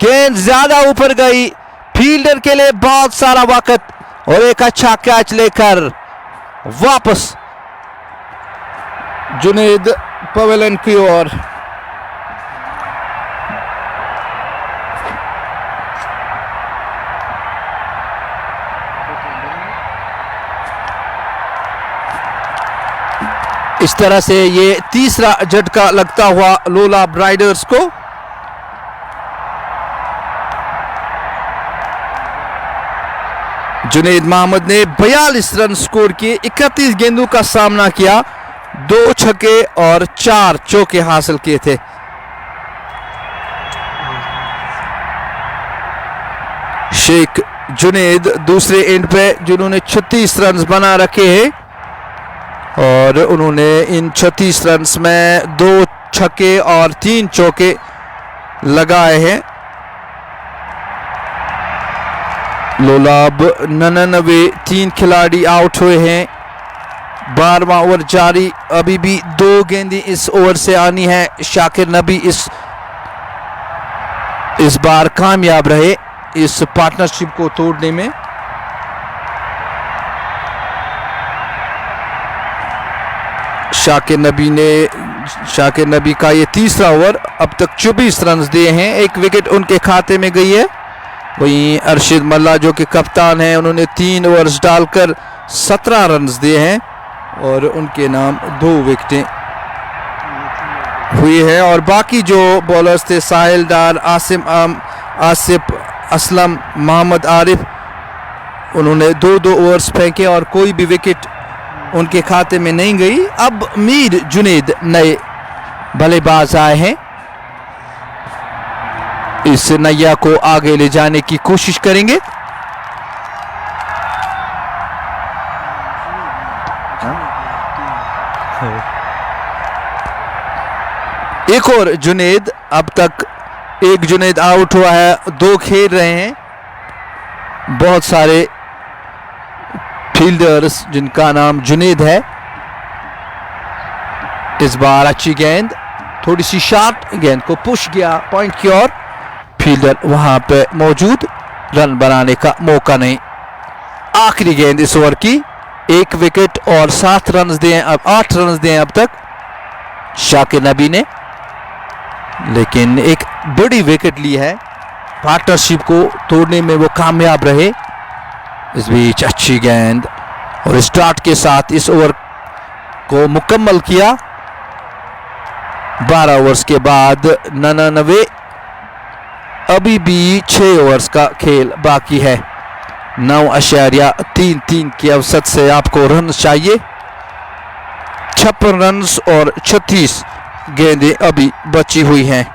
गेंद ज्यादा ऊपर गई। फील्डर के लिए बहुत सारा वक्त, और एक अच्छा कैच लेकर वापस जुनैद पवेलियन की ओर। इस तरह से ये तीसरा झटका लगता हुआ लोलाब राइडर्स को। जुनैद मोहम्मद ने 42 रन स्कोर किए, 31 गेंदों का सामना किया, 2 छक्के और 4 चौके हासिल किए थे। शेख जुनैद दूसरे एंड पे जिन्होंने 36 रन बना रखे हैं, और उन्होंने इन 36 रन में 2 छक्के और 3 चौके लगाए हैं। लोलाब 99, 3 खिलाड़ी आउट हुए हैं, 12वां ओवर जारी, अभी भी 2 गेंदें इस ओवर से आनी है। शाकिर नबी इस बार कामयाब रहे इस पार्टनरशिप को तोड़ने में। शाकिर नबी का ये तीसरा ओवर, अब तक 24 रन दिए हैं, 1 विकेट उनके खाते में गई है। वहीं अरशद मल्ला जो कि कप्तान हैं, उन्होंने 3 ओवर्स डालकर 17 रन दिए हैं और उनके नाम 2 विकेटें हुई है। और बाकी जो बॉलर्स थे, साहिल डार, आसिफ असलम, मोहम्मद आरिफ, उन्होंने 2-2 ओवर्स फेंके और कोई भी विकेट उनके खाते में नहीं गई। अब मीर जुनेद नए बल्लेबाज आए हैं, इस नैया को आगे ले जाने की कोशिश करेंगे। एक और जुनेद, अब तक एक जुनेद आउट हुआ है, 2 खेल रहे हैं। बहुत सारे फील्डर्स जिनका नाम जुनेद है। इस बार अच्छी गेंद, थोड़ी सी शार्ट, गेंद को पुश किया पॉइंट की ओर, फील्डर वहां पे मौजूद, रन बनाने का मौका नहीं। आखिरी गेंद इस ओवर की, 1 विकेट और 7 रन दिए, अब 8 रन दिए अब तक शाकिर नबी ने, लेकिन एक बड़ी विकेट ली है। पार्टनरशिप को तोड़ने में वो कामयाब रहे। इस बीच अच्छी गेंद और स्टार्ट के साथ इस ओवर को मुकम्मल किया। 12 ओवर्स के बाद 99, अभी भी 6 ओवर्स का खेल बाकी है। 9.33 की औसत से आपको रन चाहिए। 56 रन और 36 गेंदें अभी बची हुई हैं।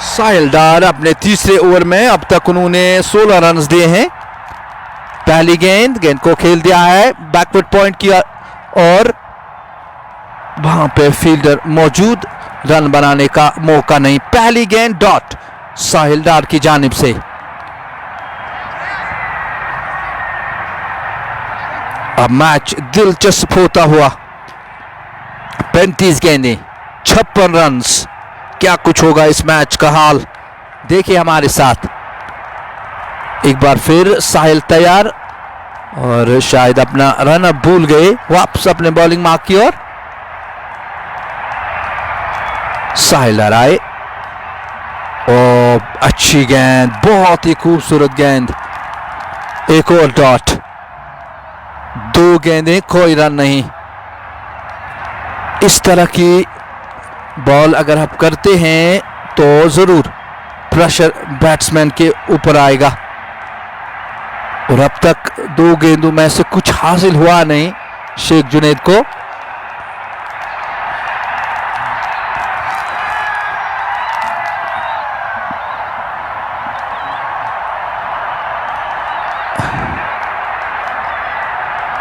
साहिल डार अपने तीसरे ओवर में अब तक उन्होंने 16 रन दिए हैं। पहली गेंद को खेल दिया है बैकवर्ड पॉइंट किया और वहां पे फील्डर मौजूद, रन बनाने का मौका नहीं। पहली गेंद डॉट साहिल डार की जानिब से। अब मैच दिलचस्प होता हुआ, 35 गेंदें, 56 रन, क्या कुछ होगा इस मैच का हाल, देखिए हमारे साथ। एक बार फिर साहिल तैयार और शायद अपना रन अप भूल गए, वापस अपने बॉलिंग मार्क की ओर साहिल आए। और अच्छी गेंद, बहुत ही खूबसूरत गेंद, एक और डॉट, 2 गेंदें, कोई रन नहीं। इस तरह की बॉल अगर आप करते हैं तो जरूर प्रेशर बैट्समैन के ऊपर आएगा। और अब तक 2 गेंदों में से कुछ हासिल हुआ नहीं शेख जुनैद को।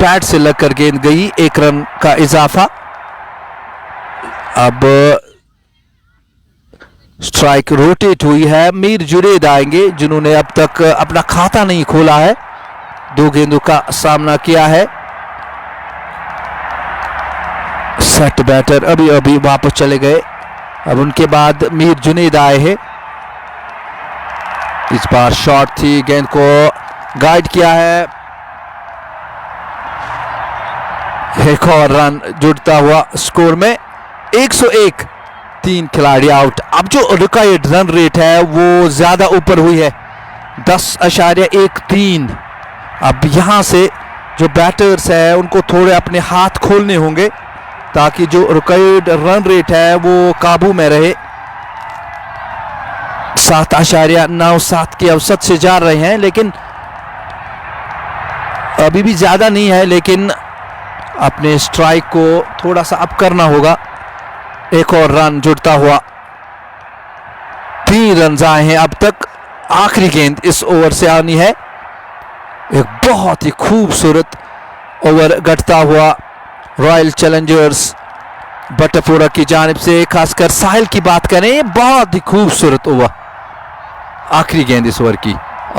पैड से लगकर गेंद गई, 1 रन का इजाफा। अब स्ट्राइक रोटेट हुई है, मीर जुनैद आएंगे जिन्होंने अब तक अपना खाता नहीं खोला है, 2 गेंदों का सामना किया है। सेट बैटर अभी वापस चले गए, अब उनके बाद मीर जुनैद आए हैं। इस बार शॉट थी, गेंद को गाइड किया है, एक और रन जुड़ता हुआ स्कोर में 101, 3 खिलाड़ी आउट। अब जो रिक्वायर्ड रन रेट है वो ज्यादा ऊपर हुई है, 10.13। अब यहां से जो बैटर्स है उनको थोड़े अपने हाथ खोलने होंगे ताकि जो रिक्वायर्ड रन रेट है वो काबू में रहे। 7.97 की औसत से जा रहे हैं, लेकिन अभी भी ज्यादा नहीं है, लेकिन अपने स्ट्राइक को थोड़ा सा अप करना होगा। एक और रन जुड़ता हुआ, 3 रन आए हैं अब तक आखिरी गेंद इस ओवर से आनी है। एक बहुत ही खूबसूरत ओवर गढ़ता हुआ रॉयल चैलेंजर्स बटापोरा की जानिब से, खासकर साहिल की बात करें, बहुत ही खूबसूरत ओवर, आखिरी गेंद इस ओवर की।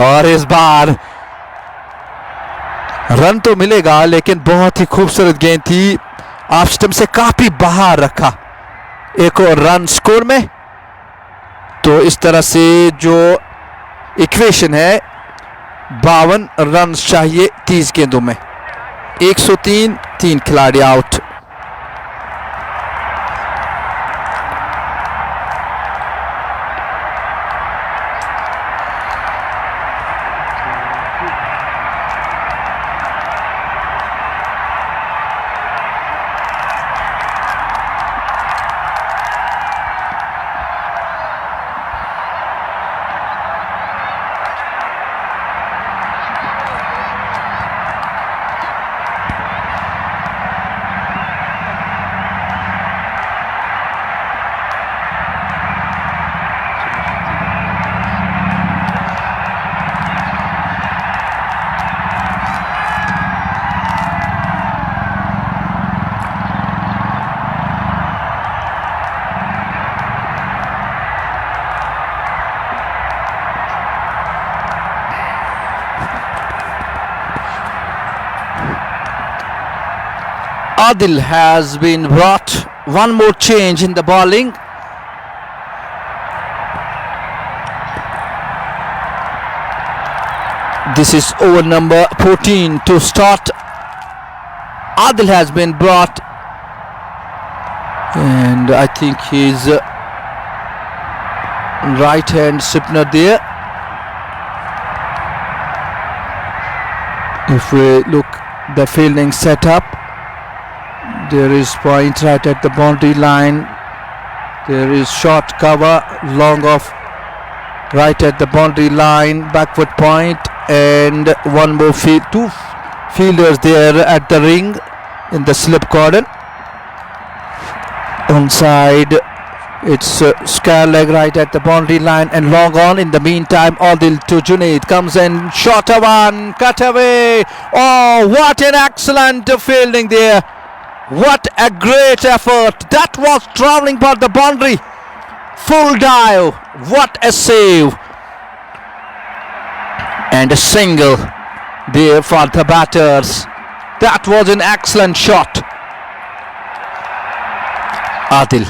और इस बार रन तो मिलेगा लेकिन बहुत ही खूबसूरत गेंद थी, ऑफ स्टंप से काफी बाहर रखा। एक और रन स्कोर में, तो इस तरह से जो इक्वेशन है 52 रन चाहिए 30 गेंदों में। 103, 3 खिलाड़ी out. Adil has been brought. One more change in the bowling. This is over number 14 to start. Adil has been brought, and I think he's right hand spinner there. If we look the fielding setup, there is point right at the boundary line. There is short cover, long off right at the boundary line, backward point, and one more two fielders there at the ring in the slip cordon. Onside, it's square leg right at the boundary line and long on. In the meantime, Adil to Junaid comes in, shot a one, cut away. Oh, what an excellent fielding there. What a great effort. That was travelling by the boundary. Full dive. What a save. And a single there for the batters. That was an excellent shot. Adil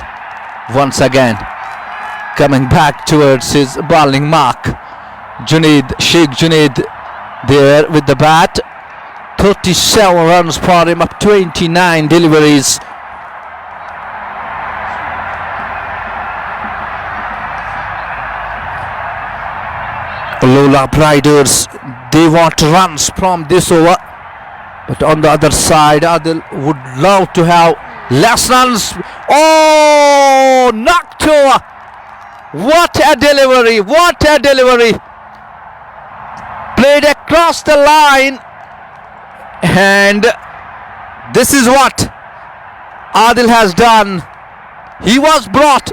once again coming back towards his bowling mark. Sheikh Junaid there with the bat. 37 runs for him, up 29 deliveries. Lolab riders, they want runs from this over, but on the other side Adil would love to have less runs. Oh, knocked over. What a delivery, what a delivery. Played across the line, and this is what Adil has done. He was brought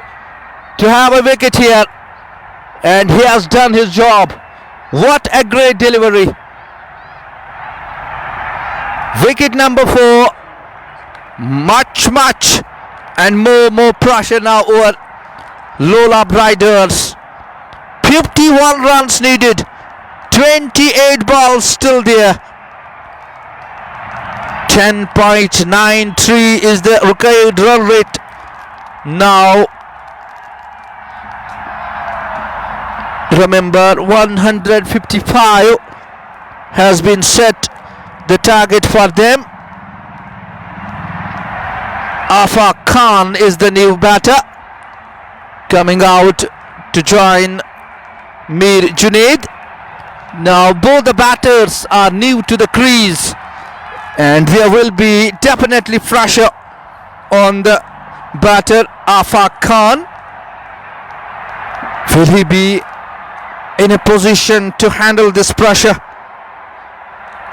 to have a wicket here, and he has done his job. What a great delivery. Wicket number 4. Much and more pressure now over Lolab riders. 51 runs needed. 28 balls still there. 10.93 is the required run rate now. Remember, 155 has been set, the target for them. Afaq Khan is the new batter coming out to join Mir Junaid. Now both the batters are new to the crease, and there will be definitely pressure on the batter Afaq Khan. Will he be in a position to handle this pressure?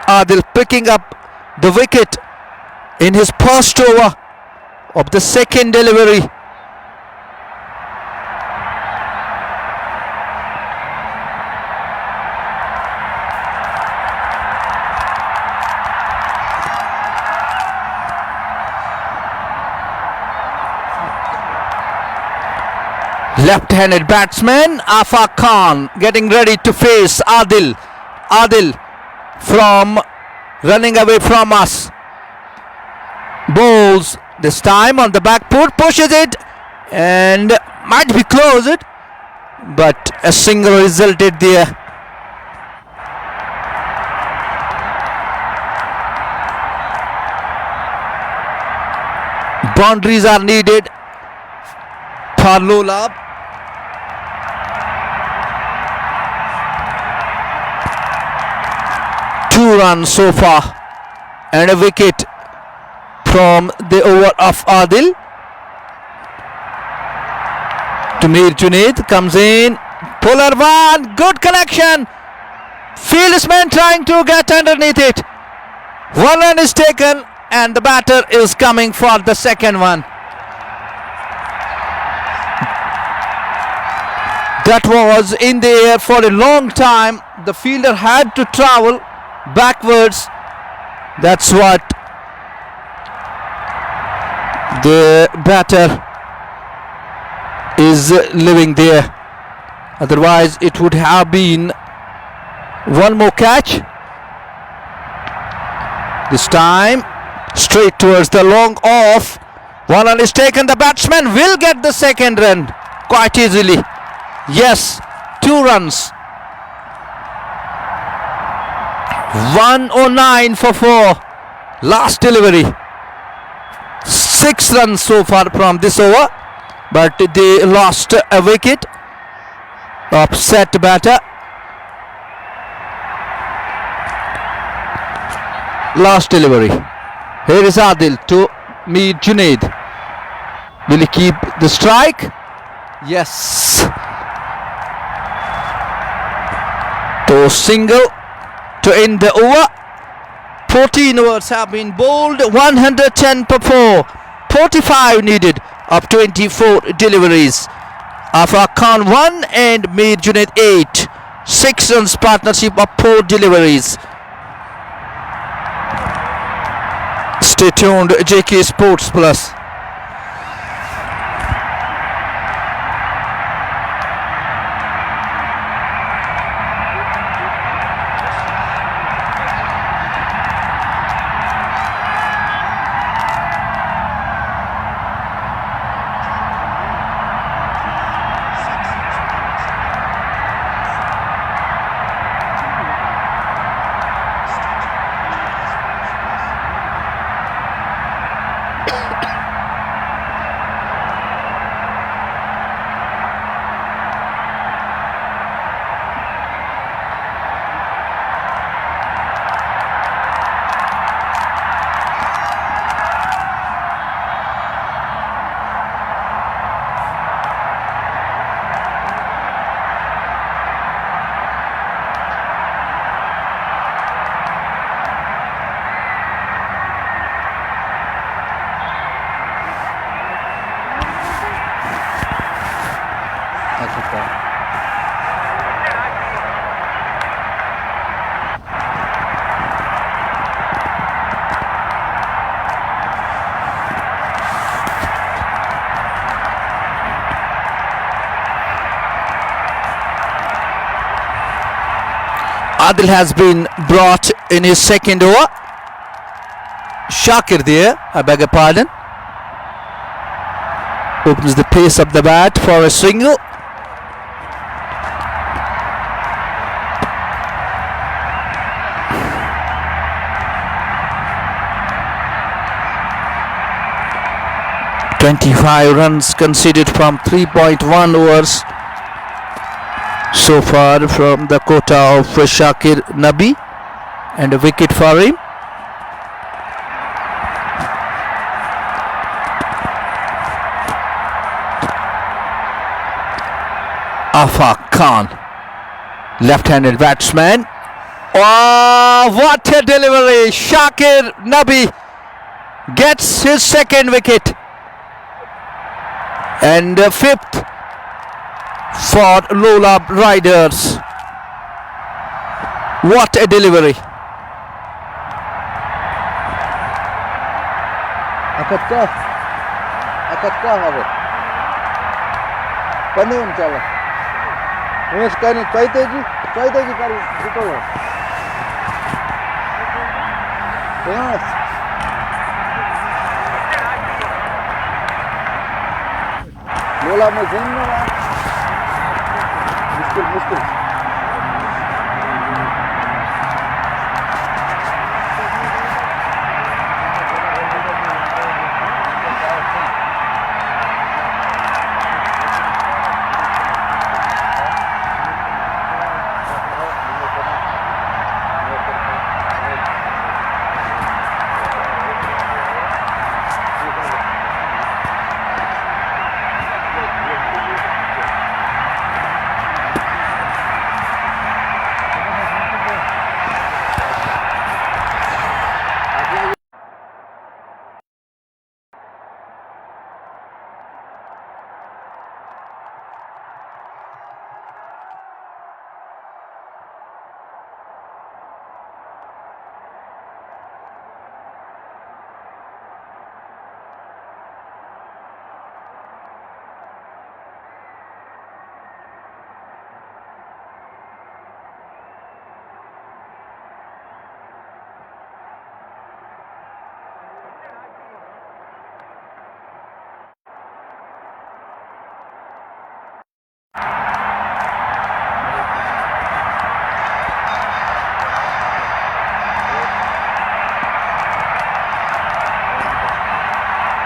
Adil picking up the wicket in his first over of the second delivery. Left-handed batsman Afaq Khan getting ready to face Adil. Adil from running away from us. Bowls this time on the back foot, pushes it and might be closed, but a single resulted there. Boundaries are needed for Lolab. Two runs so far and a wicket from the over of Adil. Mir Junaid comes in, puller one, good connection. Fieldsman trying to get underneath it. One run is taken and the batter is coming for the second one. That was in the air for a long time. The fielder had to travel backwards. That's what the batter is living there. Otherwise it would have been one more catch. This time straight towards the long off. One run is taken. The batsman will get the second run quite easily. Yes, 2 runs. 109 for 4. Last delivery. 6 runs so far from this over, but they lost a wicket. Upset batter. Last delivery. Here is Adil to Mir Junaid. Will he keep the strike? Yes. To single to end the over. 14 overs have been bowled. 110 per 4. 45 needed of 24 deliveries. Afaq Khan 1 and Mir Junaid 8. 6 runs partnership of 4 deliveries. Stay tuned, JK Sports Plus. Adil has been brought in his second over. Shakir there, I beg your pardon. Opens the pace of the bat for a single. (25 runs conceded from 3.1 overs so far from the quota of Shakir Nabi, and a wicket for him. Afaq Khan, left-handed batsman. Oh, what a delivery! Shakir Nabi gets his second wicket and fifth for Lolab Riders. What a delivery! Panin chala. Umesh kani chaiteji kari ditolo. Yes. Lolab mein zen na. Muskil.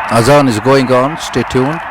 Azan is going on. Stay tuned.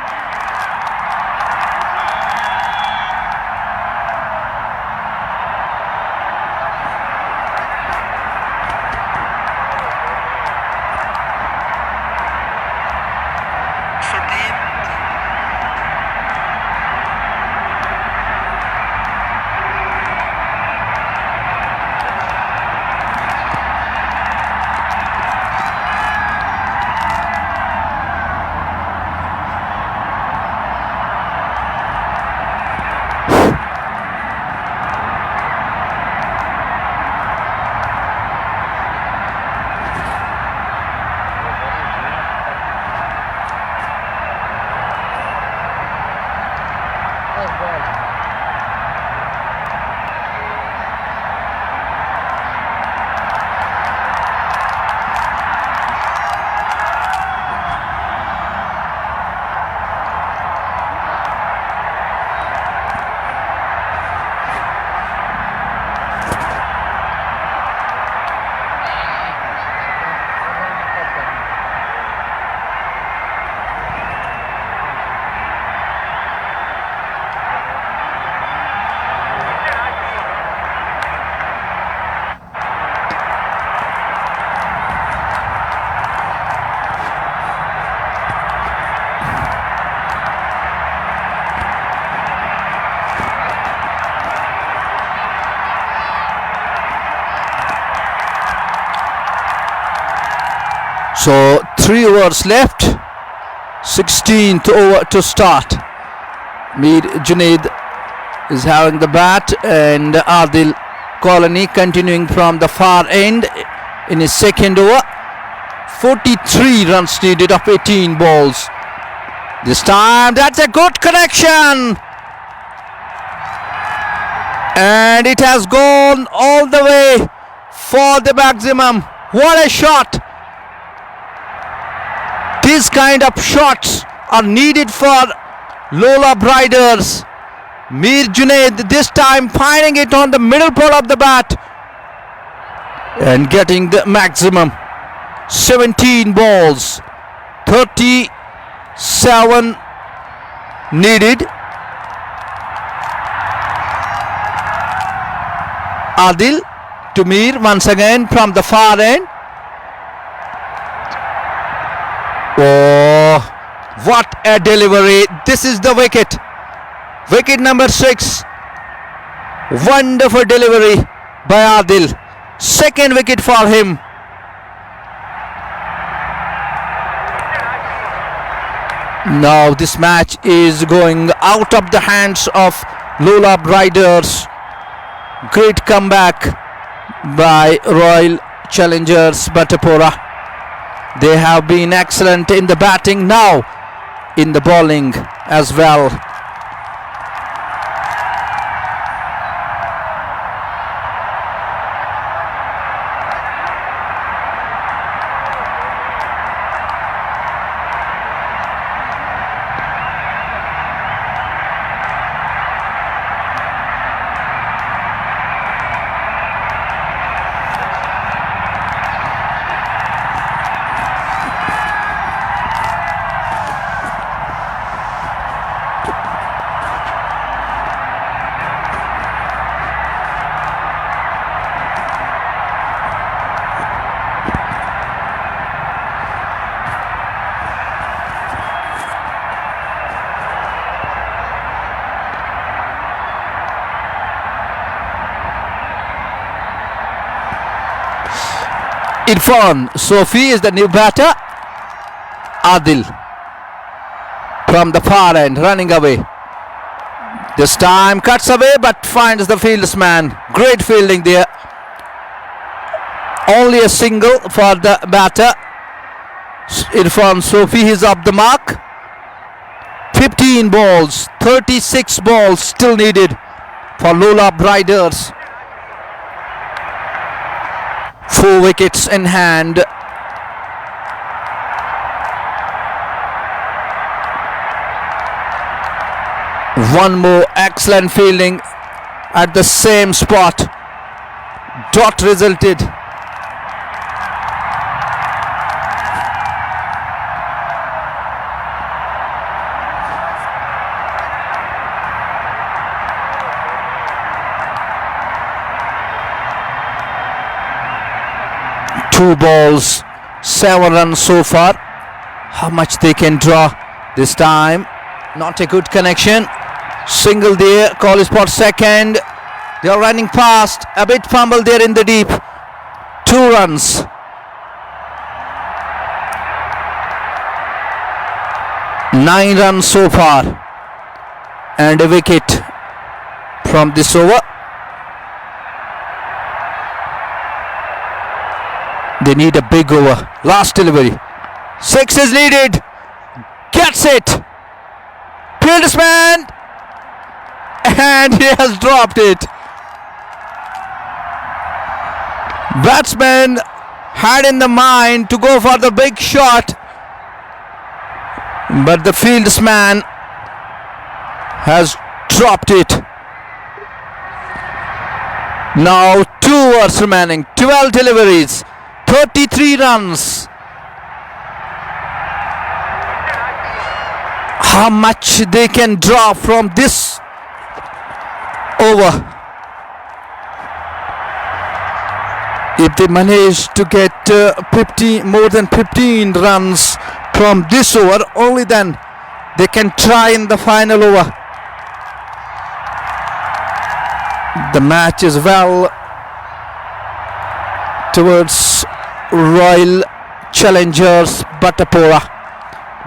So 3 overs left, 16th over to start. Mir Junaid is having the bat and Adil Colony continuing from the far end in his second over. 43 runs needed of 18 balls. This time that's a good connection. And it has gone all the way for the maximum. What a shot! These kind of shots are needed for Lolab riders. Mir Junaid this time finding it on the middle pole of the bat and getting the maximum. 17 balls, 37 needed. Adil to Mir once again from the far end. Oh, what a delivery. This is the wicket. Wicket number 6. Wonderful delivery by Adil. Second wicket for him. Now this match is going out of the hands of Lolab riders. Great comeback by Royal Challengers Batapora. They have been excellent in the batting, now in the bowling as well. Irfan Sofi is the new batter. Adil from the far end running away. This time cuts away but finds the fieldsman. Great fielding there. Only a single for the batter. Irfan Sofi is up the mark. 15 balls, 36 balls still needed for Lolab Riders. 4 wickets in hand. One more excellent fielding at the same spot. Dot resulted. Two balls, 7 runs so far. How much they can draw this time? Not a good connection. Single there. Call is for second. They are running past. A bit fumble there in the deep. 2 runs. Nine runs so far. And a wicket from this over. They need a big over. Last delivery. 6 is needed. Gets it. Fieldsman. And he has dropped it. Batsman had in the mind to go for the big shot. But the fieldsman has dropped it. Now 2 overs remaining. 12 deliveries. 33 runs. How much they can draw from this over? If they manage to get more than 15 runs from this over, only then they can try in the final over. The match is well towards Royal Challengers Batapora,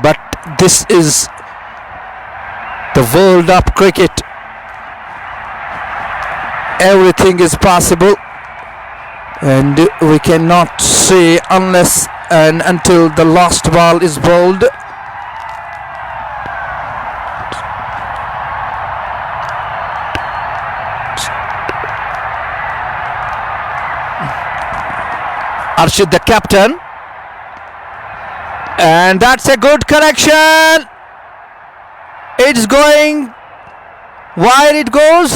but this is the world of cricket. Everything is possible, and we cannot say unless and until the last ball is bowled. Arshid the captain, and that's a good connection. It's going wide, it goes,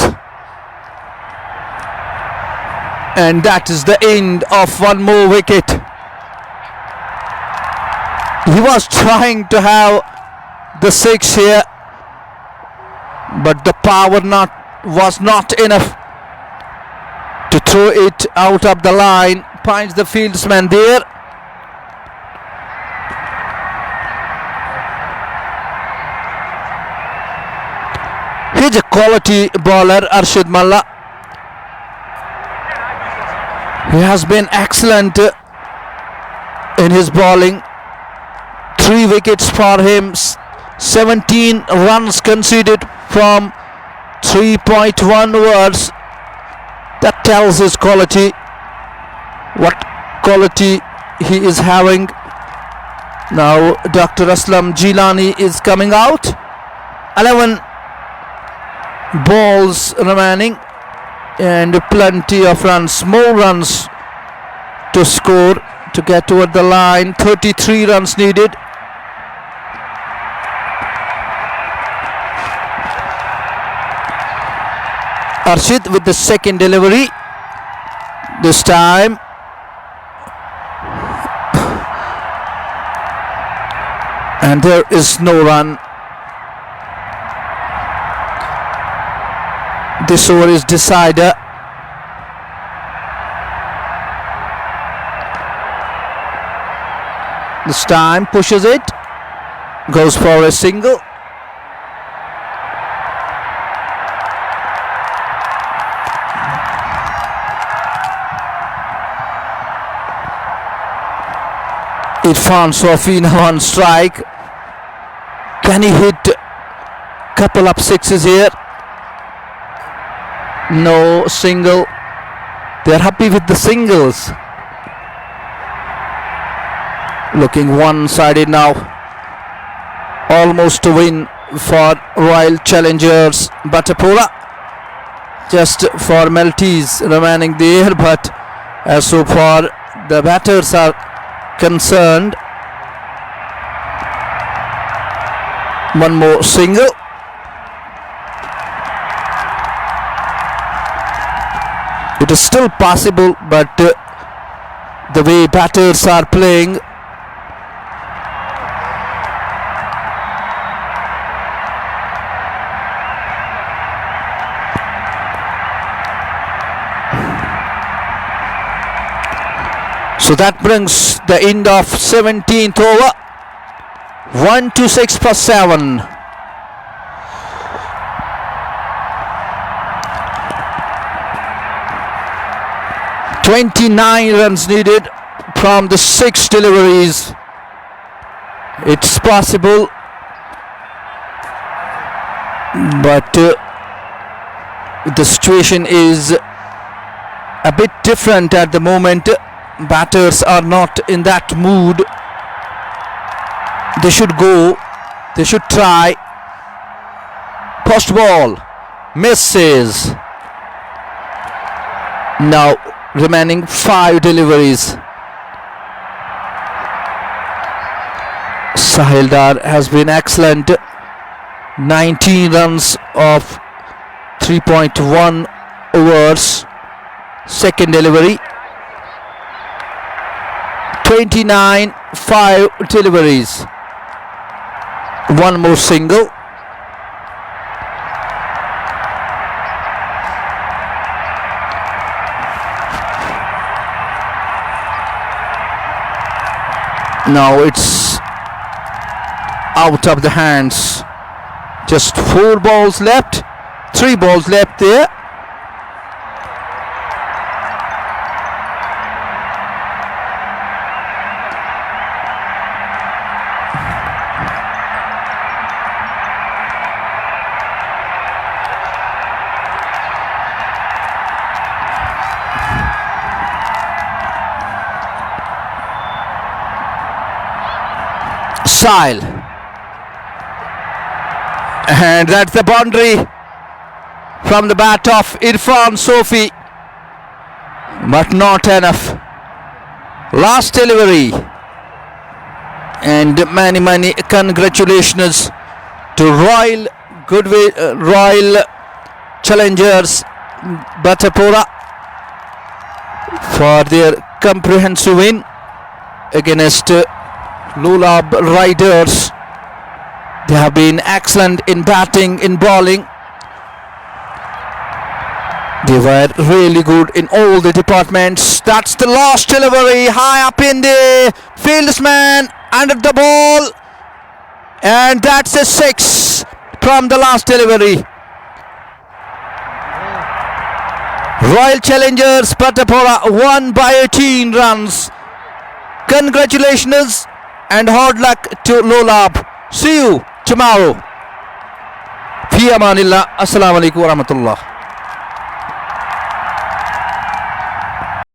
and that is the end of one more wicket. He was trying to have the 6 here, but the power was not enough to throw it out of the line. Finds the fieldsman there. He's a quality bowler, Arshid Malla. He has been excellent in his bowling. 3 wickets for him. 17 runs conceded from 3.1 overs. That tells his quality. What quality he is having. Now Dr. Aslam Jilani is coming out. 11 balls remaining and plenty of runs, more runs to score to get over the line. 33 runs needed. Arshid with the second delivery. This time and there is no run. This over is decider. This time pushes it, goes for a single. Irfan Sofi now on strike. Can he hit couple of sixes here? No single. They are happy with the singles. Looking one-sided now. Almost a win for Royal Challengers Batapora. Just formalities remaining there, but as so far the batters are concerned, one more single. It is still possible, but the way batters are playing, so that brings the end of 17th over. 1-6 for 7. "29 runs needed from the 6 deliveries. It's possible, but the situation is a bit different at the moment. Batters are not in that mood. They should go. They should try. Post ball. Misses. Now remaining 5 deliveries. Sahil Dar has been excellent. 19 runs of 3.1 overs. Second delivery. 29, 5 deliveries. One more single. Now it's out of the hands. Just 4 balls left. 3 balls left there. Sahil, and that's the boundary from the bat of Irfan Sofi, but not enough. Last delivery, and many congratulations to Royal Challengers Batapora for their comprehensive win against Lolab Riders. They have been excellent in batting, in bowling. They were really good in all the departments. That's the last delivery, high up in the fieldsman, under the ball, and that's a 6 from the last delivery. Royal Challengers Batapora won by 18 runs. Congratulations and hard luck to Lolab. See you tomorrow. Fi amanillah. Assalamu alaikum wa rahmatullah.